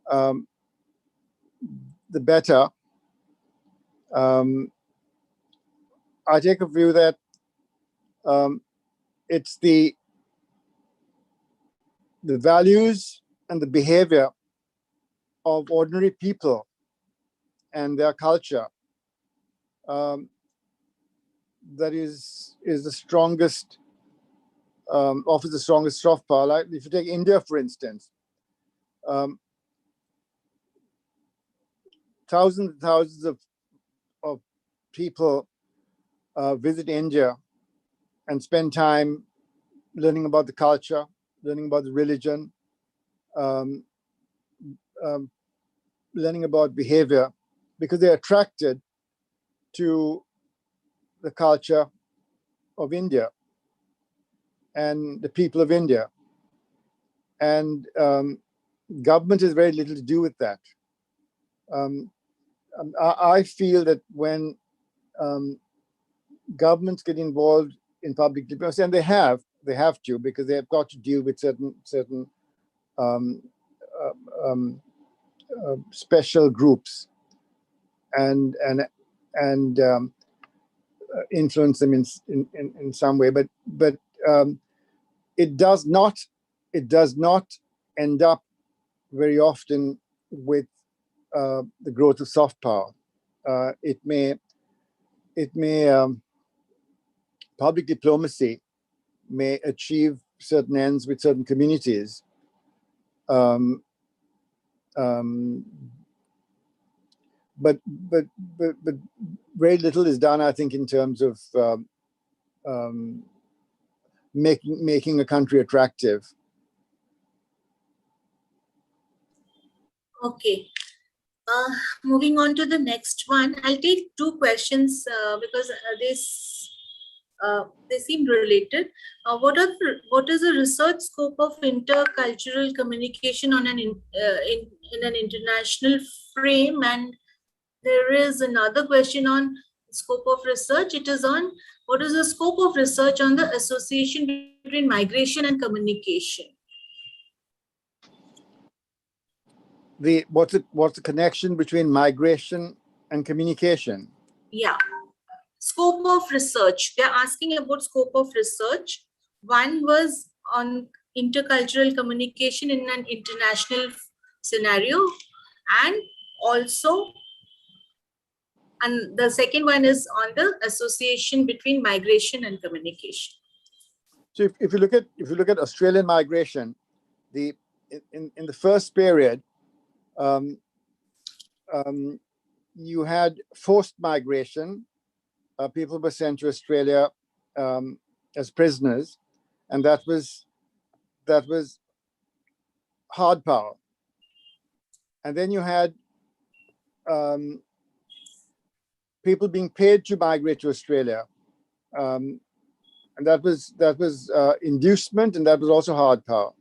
Speaker 4: the better. I take a view that it's the values and the behavior of ordinary people and their culture that is the strongest, offers the strongest soft power. Like if you take India, for instance, thousands and thousands of people visit India and spend time learning about the culture, learning about the religion, learning about behavior, because they're attracted to the culture of India and the people of India. And government has very little to do with that. I feel that when governments get involved in public diplomacy, and they have to, because they have got to deal with certain special groups and influence them in some way, but it does not end up very often with the growth of soft power. It may public diplomacy may achieve certain ends with certain communities, but very little is done, I think, in terms of making a country attractive.
Speaker 1: Okay. Moving on to the next one, I'll take two questions because they seem related. What is the research scope of intercultural communication on in an international frame? And there is another question on scope of research. It is on what is the scope of research on the association between migration and communication?
Speaker 4: what's the connection between migration and communication?
Speaker 1: Yeah. Scope of research. They're asking about scope of research. One was on intercultural communication in an international scenario, and also, and the second one is on the association between migration and communication.
Speaker 4: So if you look at Australian migration, in the first period, you had forced migration. People were sent to Australia as prisoners, and that was hard power. And then you had people being paid to migrate to Australia, and that was inducement, and that was also hard power.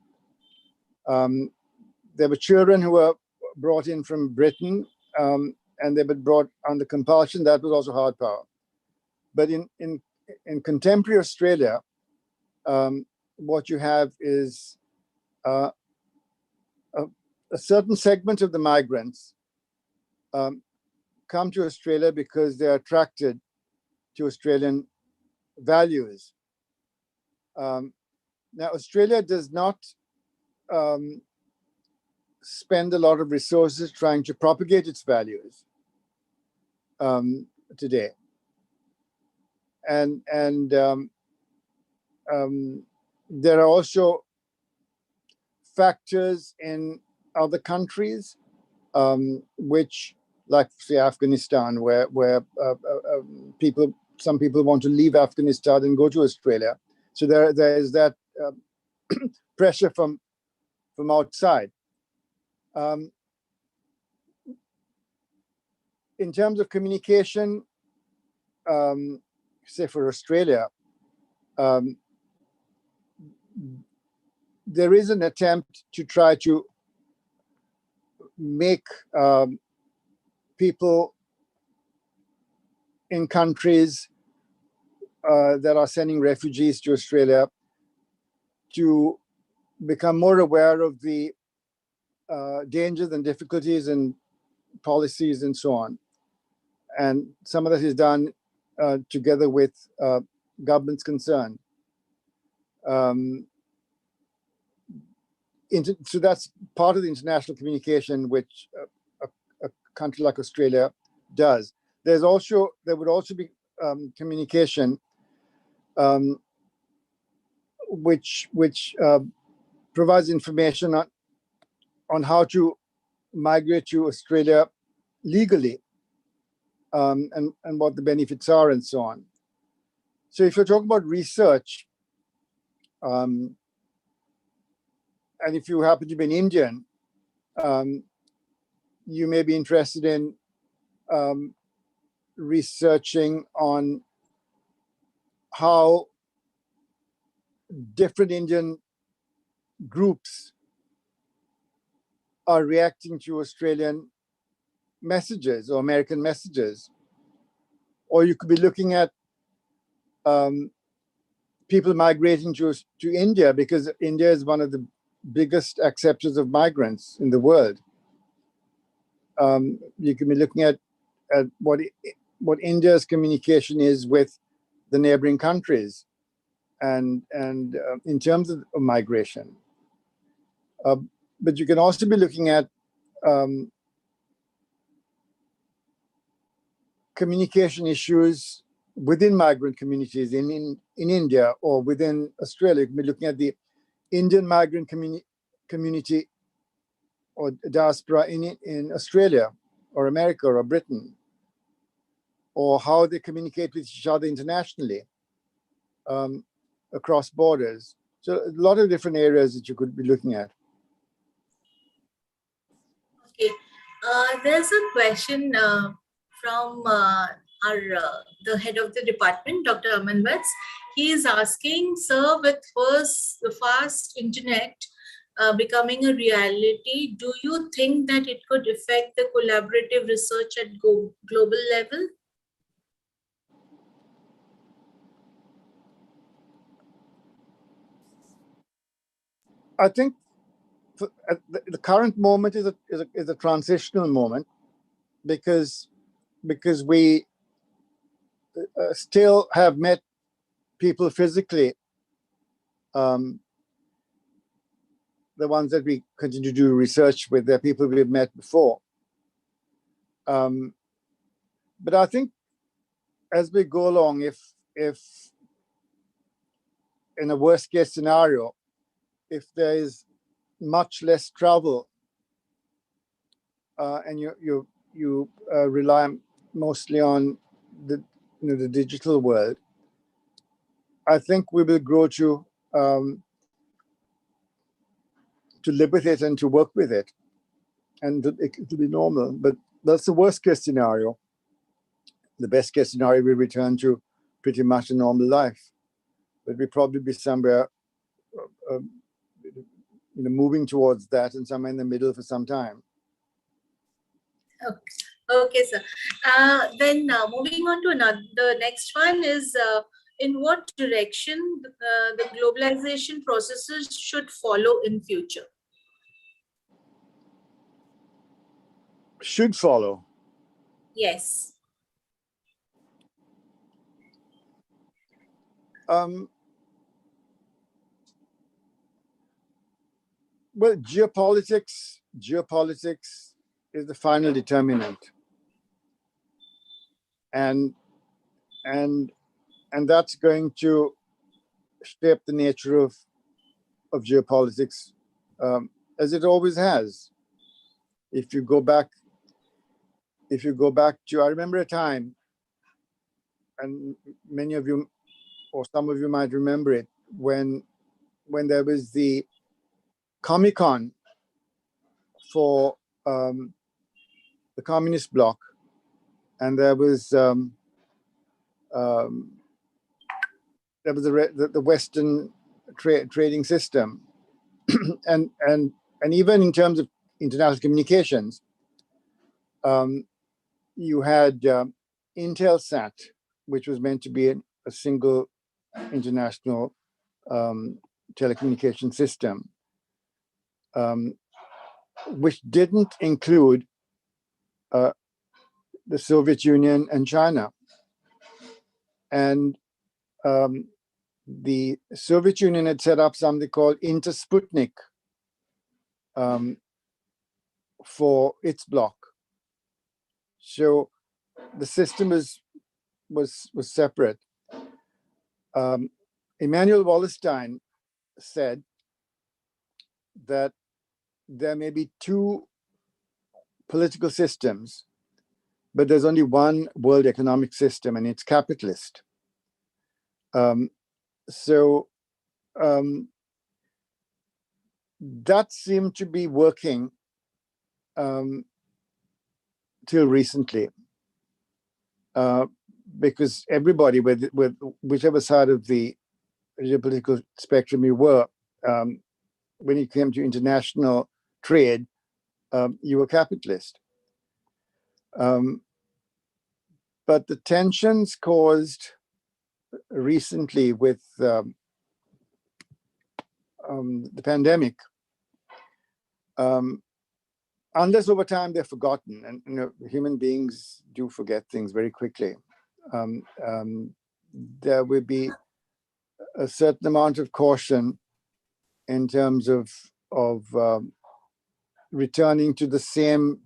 Speaker 4: There were children who were brought in from Britain, and they were brought under compulsion. That was also hard power. But in contemporary Australia, what you have is a certain segment of the migrants come to Australia because they're attracted to Australian values. Now, Australia does not spend a lot of resources trying to propagate its values today. And there are also factors in other countries, which, like say Afghanistan, where some people want to leave Afghanistan and go to Australia. So there is that pressure from outside. In terms of communication, say for Australia, there is an attempt to try to make people in countries that are sending refugees to Australia to become more aware of the dangers and difficulties and policies and so on. And some of that is done together with governments concerned. So that's part of the international communication which a country like Australia does. There would also be communication which provides information on how to migrate to Australia legally, and what the benefits are and so on. So if you're talking about research, and if you happen to be an Indian, you may be interested in researching on how different Indian groups are reacting to Australian messages or American messages. Or you could be looking at people migrating to India, because India is one of the biggest acceptors of migrants in the world. You can be looking at what India's communication is with the neighboring countries, and in terms of migration. But you can also be looking at communication issues within migrant communities in India or within Australia. You can be looking at the Indian migrant community or diaspora in Australia or America or Britain, or how they communicate with each other internationally, across borders. So a lot of different areas that you could be looking at.
Speaker 1: Okay, there's a question from the head of the department, Dr. Aman Vats. He is asking, sir, with the fast internet becoming a reality, do you think that it could affect the collaborative research at global level?
Speaker 4: I think the current moment is a transitional moment because we still have met people physically, the ones that we continue to do research with. They're people we've met before. But I think as we go along, if in a worst case scenario, if there is much less travel and you rely mostly on the the digital world, I think we will grow to live with it and to work with it, and it will be normal. But that's the worst case scenario. The best case scenario, we return to pretty much a normal life, but we probably be somewhere, moving towards that, and somewhere in the middle for some time.
Speaker 1: Okay, sir. Then moving on to the next one is, in what direction the globalization processes should follow in future?
Speaker 4: Should follow.
Speaker 1: Yes.
Speaker 4: Well, geopolitics is the final determinant, and that's going to shape the nature of geopolitics, as it always has. If you go back to, I remember a time, and many of you or some of you might remember it, when there was the Comic-Con for the communist bloc, and there was the Western trading system, and even in terms of international communications, you had Intelsat, which was meant to be a single international telecommunication system, which didn't include the Soviet Union and China. And the Soviet Union had set up something called Intersputnik for its bloc. So the system was separate. Emanuel Wallerstein said that there may be two political systems, but there's only one world economic system, and it's capitalist. That seemed to be working till recently, because everybody, with whichever side of the geopolitical spectrum you were, when it came to international trade, you were capitalist. But the tensions caused recently with the pandemic, unless over time they're forgotten, and human beings do forget things very quickly, there will be a certain amount of caution in terms of returning to the same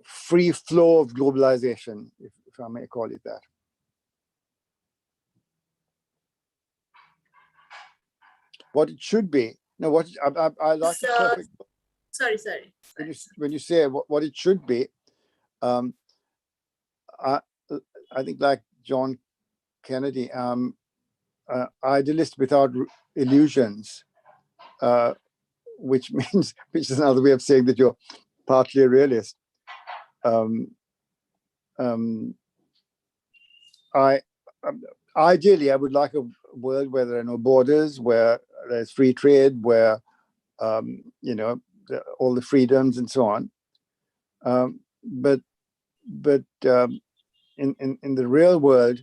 Speaker 4: free flow of globalization, if I may call it that. What it should be. No, what I like the perfect.
Speaker 1: Sorry.
Speaker 4: When you say what it should be, I think, like John Kennedy, idealist without illusions, which is another way of saying that you're partly a realist. Ideally, I would like a world where there are no borders, where there's free trade, where all the freedoms and so on. But in the real world,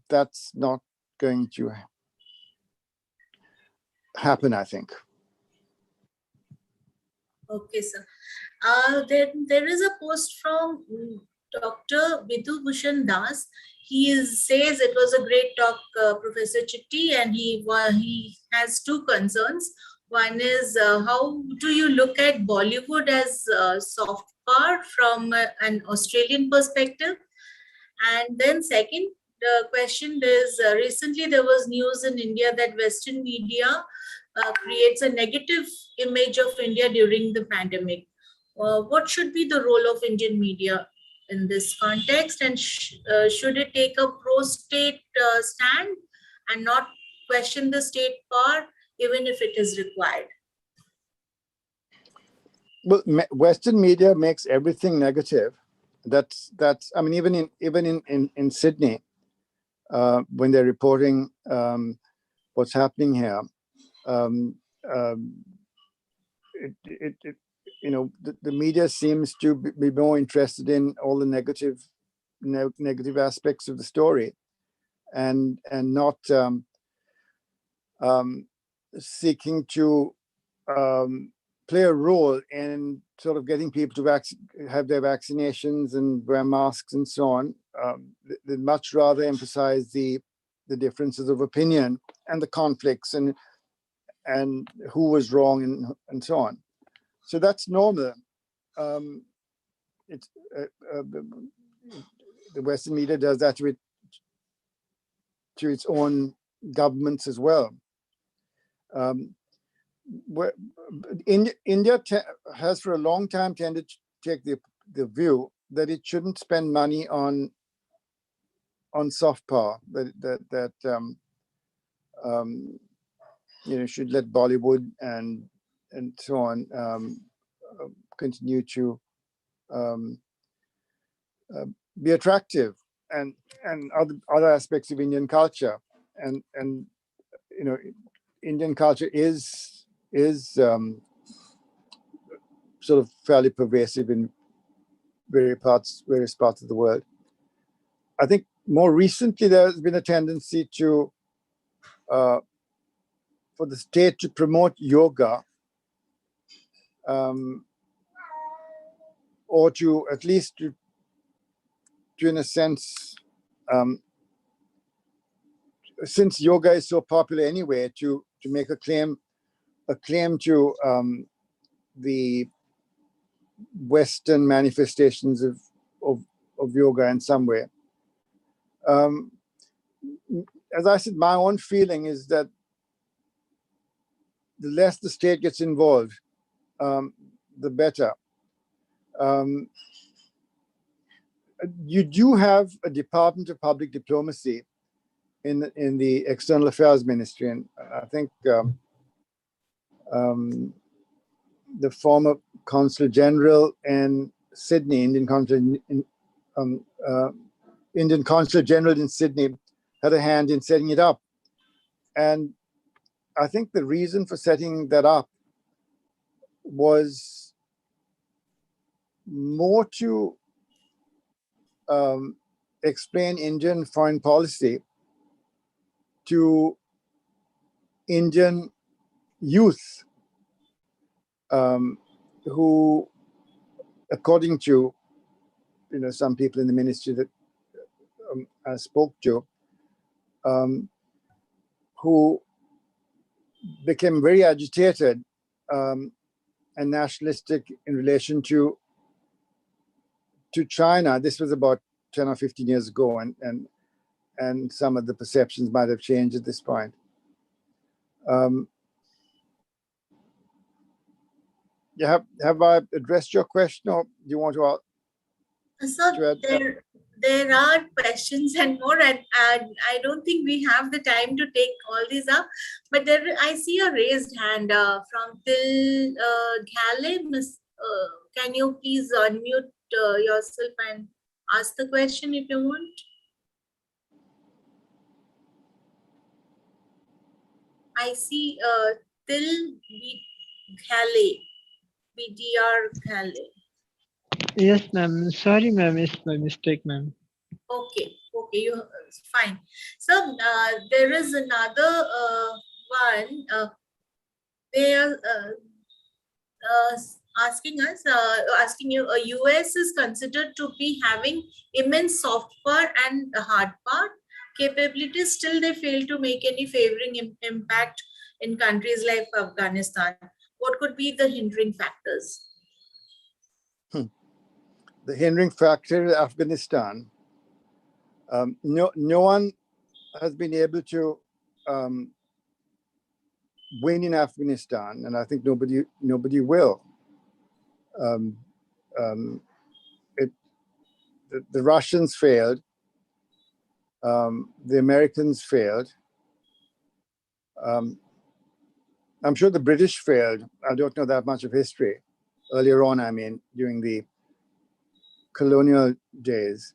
Speaker 4: that's not going to happen, I think.
Speaker 1: Okay, sir. There is a post from Dr. Vidhu Bhushan Das. Says it was a great talk, Professor Chitty, and he has two concerns. One is how do you look at Bollywood as soft power from an Australian perspective? And then second question is recently there was news in India that Western media creates a negative image of India during the pandemic. What should be the role of Indian media in this context, and should it take a pro-state stand and not question the state power, even if it is required?
Speaker 4: Well, Western media makes everything negative. That's. I mean, even in Sydney, when they're reporting what's happening here, the media seems to be more interested in all the negative aspects of the story, and not seeking to play a role in sort of getting people to have their vaccinations and wear masks and so on. They'd much rather emphasize the differences of opinion and the conflicts and who was wrong and so on. So that's normal. It's the Western media does that to its own governments as well. India has for a long time tended to take the view that it shouldn't spend money on soft power, that should let Bollywood and so on continue to be attractive, and other aspects of Indian culture, and Indian culture is sort of fairly pervasive in various parts of the world. I think more recently there's been a tendency to for the state to promote yoga, or to at least to in a sense, since yoga is so popular anyway, to make a claim to the Western manifestations of yoga in some way. As I said, my own feeling is that the less the state gets involved, the better. You do have a Department of Public Diplomacy in the External Affairs Ministry, and I think the former Consul General in Sydney, Indian Consul General in Sydney, had a hand in setting it up. And I think the reason for setting that up was more to explain Indian foreign policy to Indian youth, who, according to some people in the ministry that I spoke to, who became very agitated and nationalistic in relation to China. This was about 10 or 15 years ago, and some of the perceptions might have changed at this point. Have I addressed your question, or do you want to?
Speaker 1: So there are questions and more, and I don't think we have the time to take all these up. But I see a raised hand from Til Ghale. Can you please unmute yourself and ask the question if you want? I see Til Ghale, BDR Ghale.
Speaker 5: Yes, ma'am. Sorry, ma'am. It's my mistake, ma'am.
Speaker 1: Okay, fine. So there is another one. They are asking you, US is considered to be having immense soft power and hard power capabilities. Still, they fail to make any favoring impact in countries like Afghanistan. What could be the hindering factors?
Speaker 4: The hindering factor is Afghanistan. No one has been able to win in Afghanistan, and I think nobody will. The Russians failed. The Americans failed. I'm sure the British failed. I don't know that much of history. Earlier on, I mean, during the colonial days.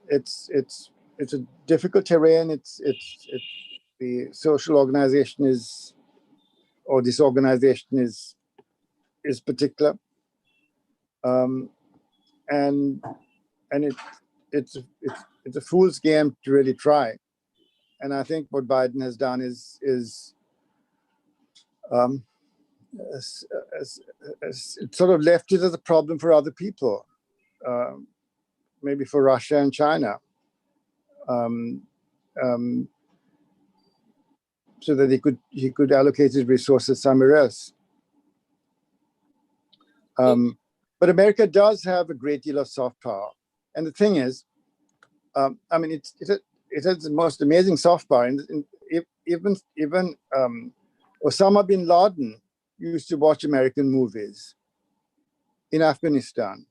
Speaker 4: It's a difficult terrain. It's the social organization is, or disorganization is particular, and it's a fool's game to really try. And I think what Biden has done is it sort of left it as a problem for other people, maybe for Russia and China, so that he could allocate his resources somewhere else. But America does have a great deal of soft power, and the thing is, I mean, it has the most amazing soft power. And even Osama bin Laden used to watch American movies in Afghanistan.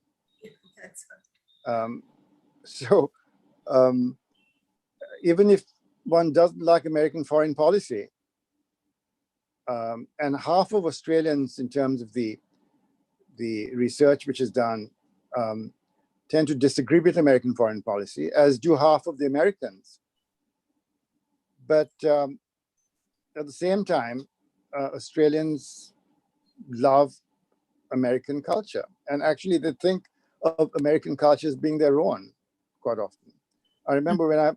Speaker 4: So even if one doesn't like American foreign policy, and half of Australians, in terms of the research which is done, tend to disagree with American foreign policy, as do half of the Americans. But at the same time, Australians love American culture, and actually they think of American culture as being their own quite often. I remember when I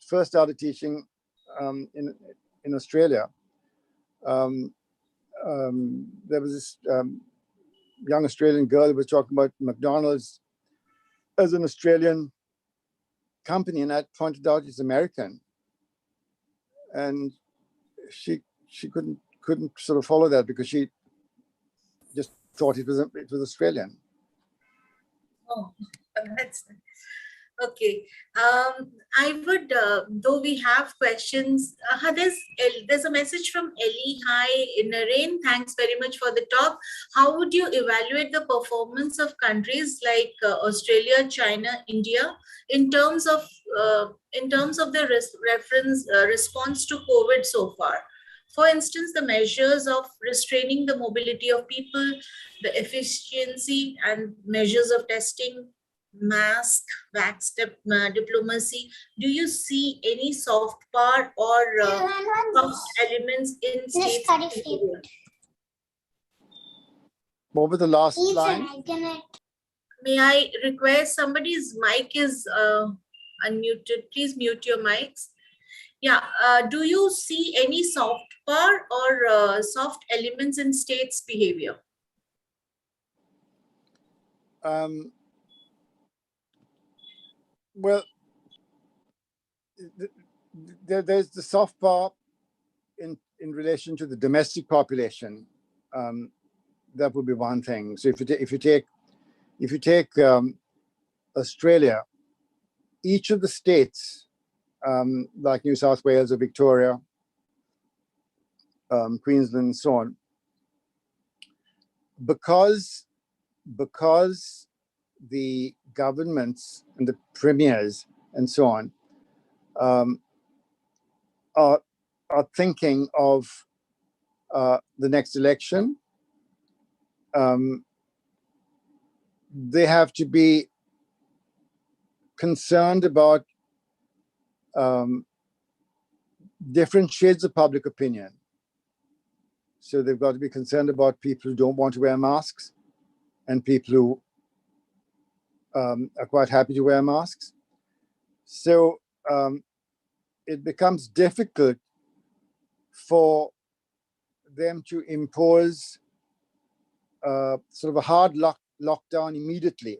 Speaker 4: first started teaching in Australia, there was this young Australian girl who was talking about McDonald's as an Australian company, and I pointed out it's American, and she couldn't sort of follow that because she just thought it was Australian.
Speaker 1: Oh, that's okay. I would, though we have questions, there's a message from Ellie. Hi, Naren, thanks very much for the talk. How would you evaluate the performance of countries like Australia, China, India in terms of the response to COVID so far? For instance, the measures of restraining the mobility of people, the efficiency and measures of testing, mask, vax diplomacy. Do you see any soft power or soft elements in states?
Speaker 4: What was the last line?
Speaker 1: May I request, somebody's mic is unmuted. Please mute your mics. Yeah, do you see any soft power or soft elements in states' behavior?
Speaker 4: Well, there's the soft power in relation to the domestic population. That would be one thing. So if you take Australia, each of the states, like New South Wales or Victoria, Queensland, and so on, because the governments and the premiers and so on are thinking of the next election, they have to be concerned about different shades of public opinion. So they've got to be concerned about people who don't want to wear masks and people who are quite happy to wear masks. So it becomes difficult for them to impose sort of a hard lockdown immediately.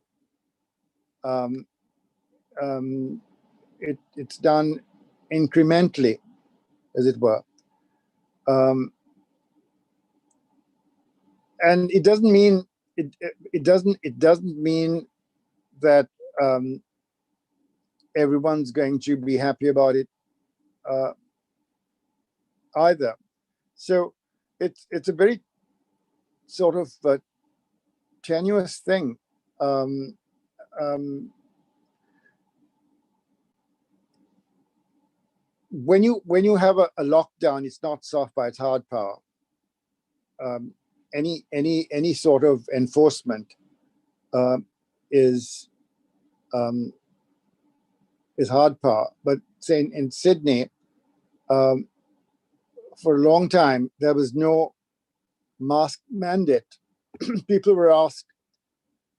Speaker 4: It's done incrementally, as it were. And it doesn't mean it doesn't mean that everyone's going to be happy about it either. So it's a very sort of tenuous thing. When you have a lockdown, it's not soft power, it's hard power. Any sort of enforcement is hard power. But say in Sydney, for a long time there was no mask mandate. People were asked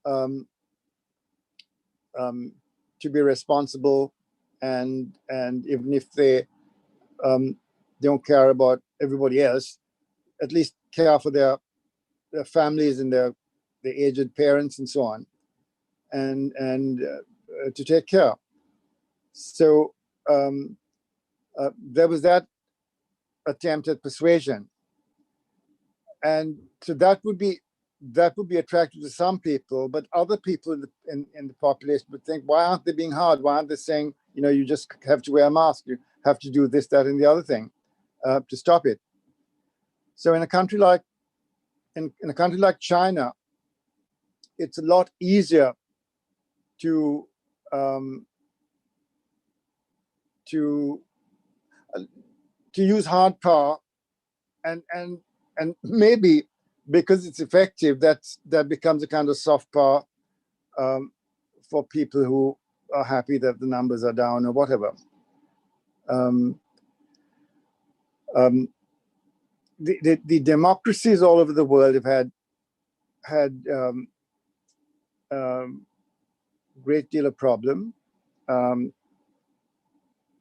Speaker 4: to be responsible, and even if they don't care about everybody else, at least care for their families and their aged parents and so on, and to take care. So there was that attempt at persuasion, and so that would be attractive to some people, but other people in the population would think, why aren't they being hard? Why aren't they saying, you know, you just have to wear a mask, you have to do this, that, and the other thing to stop it? So in a country like China, it's a lot easier to use hard power, and maybe because it's effective, that becomes a kind of soft power for people who are happy that the numbers are down or whatever. The democracies all over the world have had great deal of problem.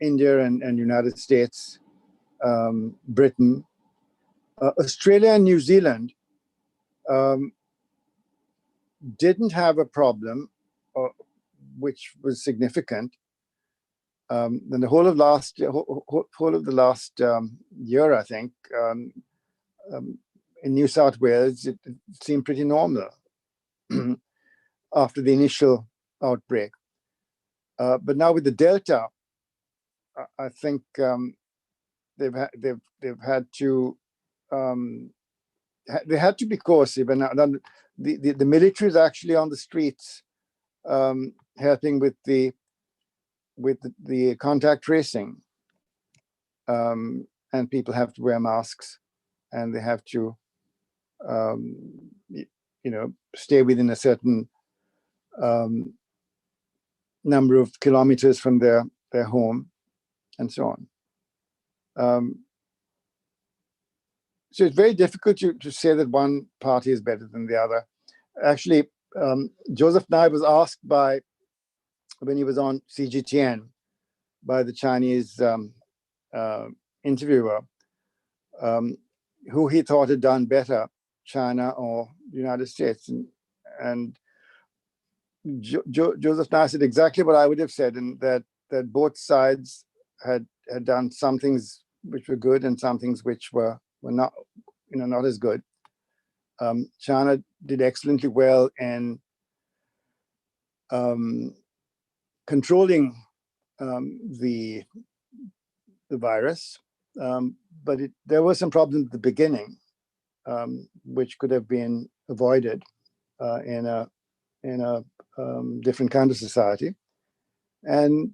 Speaker 4: India and United States, Britain, Australia and New Zealand didn't have a problem, which was significant. In the whole of the last year, I think, in New South Wales, it seemed pretty normal after the initial outbreak. But now with the Delta, I think they've had to they had to be coercive, and the military is actually on the streets helping with the contact tracing, and people have to wear masks, and they have to stay within a certain number of kilometers from their home, and so on. So it's very difficult to say that one party is better than the other. Actually, Joseph Nye was asked when he was on CGTN by the Chinese interviewer who he thought had done better, China or the United States. And Joseph Nye said exactly what I would have said, and that both sides had done some things which were good and some things which were not, not as good. China did excellently well in controlling the virus, but there were some problems at the beginning, which could have been avoided in a different kind of society. And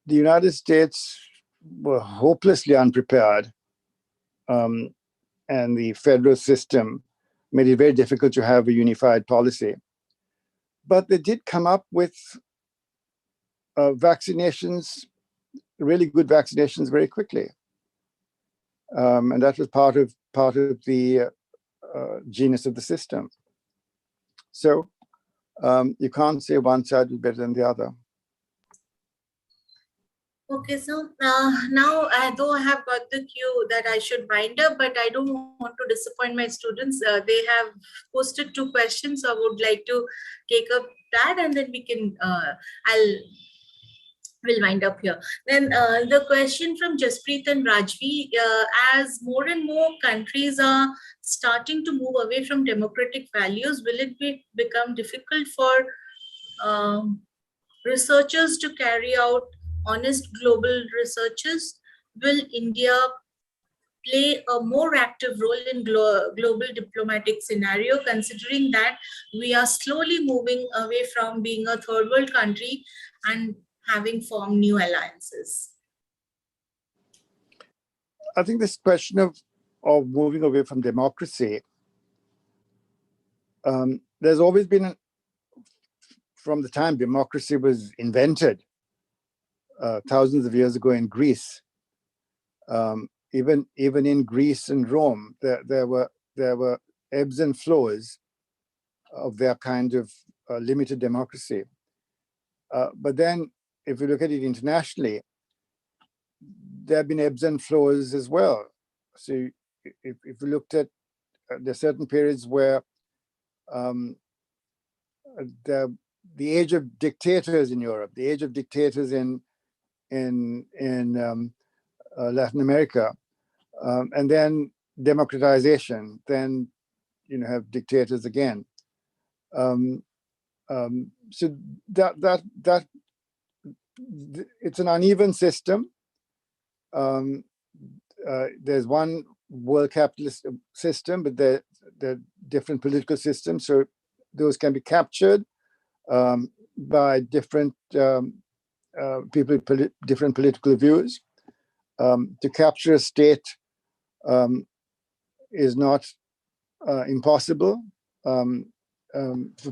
Speaker 4: the United States were hopelessly unprepared, and the federal system made it very difficult to have a unified policy. But they did come up with vaccinations, really good vaccinations, very quickly, and that was part of the genius of the system. So you can't say one side is better than the other.
Speaker 1: Okay, so now, though I have got the cue that I should wind up, but I don't want to disappoint my students. They have posted 2 questions, so I would like to take up that, and then we can, we'll wind up here. Then the question from Jaspreet and Rajvi, as more and more countries are starting to move away from democratic values, will it become difficult for um, researchers to carry out honest global researches? Will India play a more active role in global diplomatic scenario, considering that we are slowly moving away from being a third world country and having formed new alliances?
Speaker 4: I think this question of moving away from democracy, there's always been, from the time democracy was invented, thousands of years ago in Greece, even in Greece and Rome, there were ebbs and flows of their kind of limited democracy. But then, if you look at it internationally, there have been ebbs and flows as well. So if you looked at, there are certain periods where the age of dictators in Europe, the age of dictators in Latin America, and then democratization, then have dictators again. So that it's an uneven system. There's one world capitalist system, but there are different political systems. So those can be captured by different people, different political views. To capture a state is not impossible for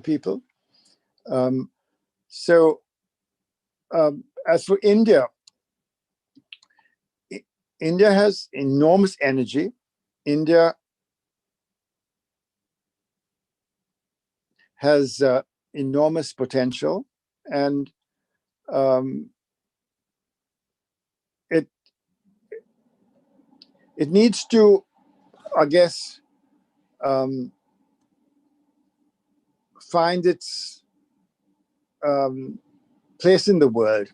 Speaker 4: people. As for India, India has enormous energy. India has enormous potential, and it needs to, I guess, find its place in the world.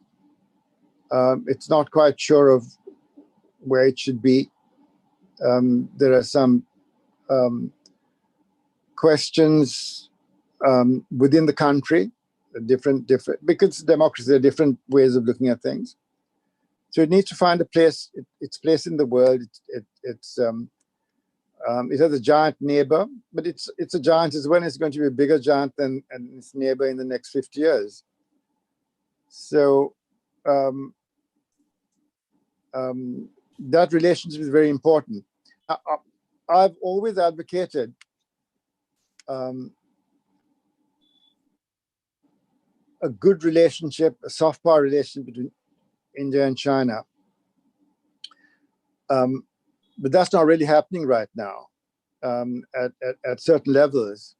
Speaker 4: It's not quite sure of where it should be. There are some questions within the country, different, because democracy, there are different ways of looking at things. So it needs to find a place, its place in the world. It has a giant neighbor, but it's a giant as well. It's going to be a bigger giant than its neighbor in the next 50 years. So that relationship is very important. I've always advocated a good relationship, a soft power relationship between India and China. But that's not really happening right now. At certain levels,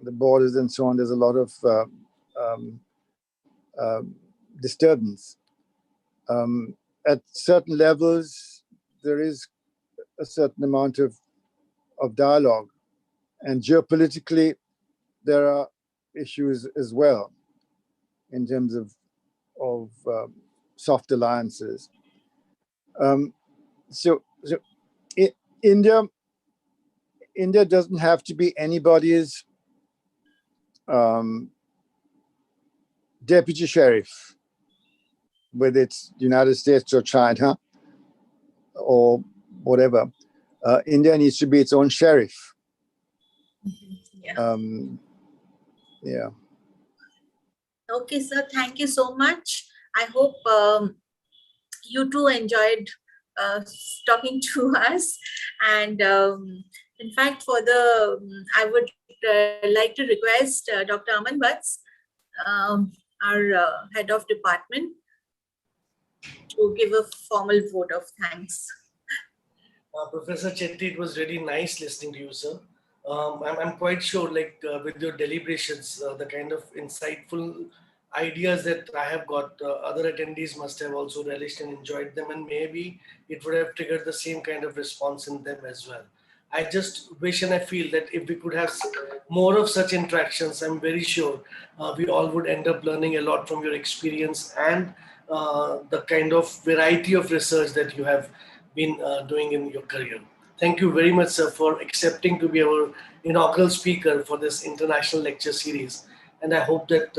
Speaker 4: the borders and so on, there's a lot of disturbance. At certain levels, there is a certain amount of dialogue, and geopolitically, there are issues as well in terms of soft alliances. So India doesn't have to be anybody's deputy sheriff, whether it's the United States or China or whatever. India needs to be its own sheriff.
Speaker 1: Yeah.
Speaker 4: Yeah.
Speaker 1: Okay, sir. Thank you so much. I hope you too enjoyed talking to us. And in fact, I would like to request Dr. Aman Butts, our head of department, to give a formal vote of thanks.
Speaker 6: Professor Chitty, it was really nice listening to you, sir. I'm quite sure, with your deliberations, the kind of insightful ideas that I have got, other attendees must have also relished and enjoyed them, and maybe it would have triggered the same kind of response in them as well. I just wish and I feel that if we could have more of such interactions, I'm very sure we all would end up learning a lot from your experience and the kind of variety of research that you have been doing in your career. Thank you very much, sir, for accepting to be our inaugural speaker for this international lecture series. And I hope that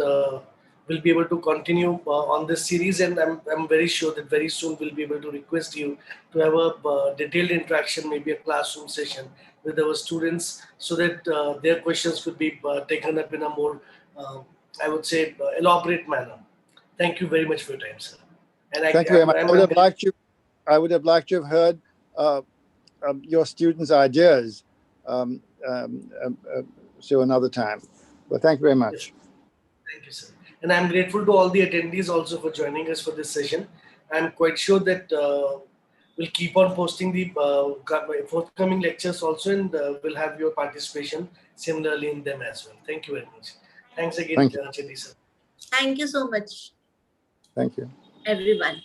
Speaker 6: we'll be able to continue on this series, and I'm very sure that very soon we'll be able to request you to have a detailed interaction, maybe a classroom session with our students, so that their questions could be taken up in a more, I would say, elaborate manner. Thank you very much for your time, sir. And
Speaker 4: Thank you very much. I would have liked to have heard your students' ideas so another time. But thank you very much.
Speaker 6: Yes. Thank you, sir. And I'm grateful to all the attendees also for joining us for this session. I'm quite sure that we'll keep on posting the forthcoming lectures also, and we'll have your participation similarly in them as well. Thank you very much. Thanks again, Chitty, sir.
Speaker 1: Thank you so much,
Speaker 4: Thank you.
Speaker 1: everyone.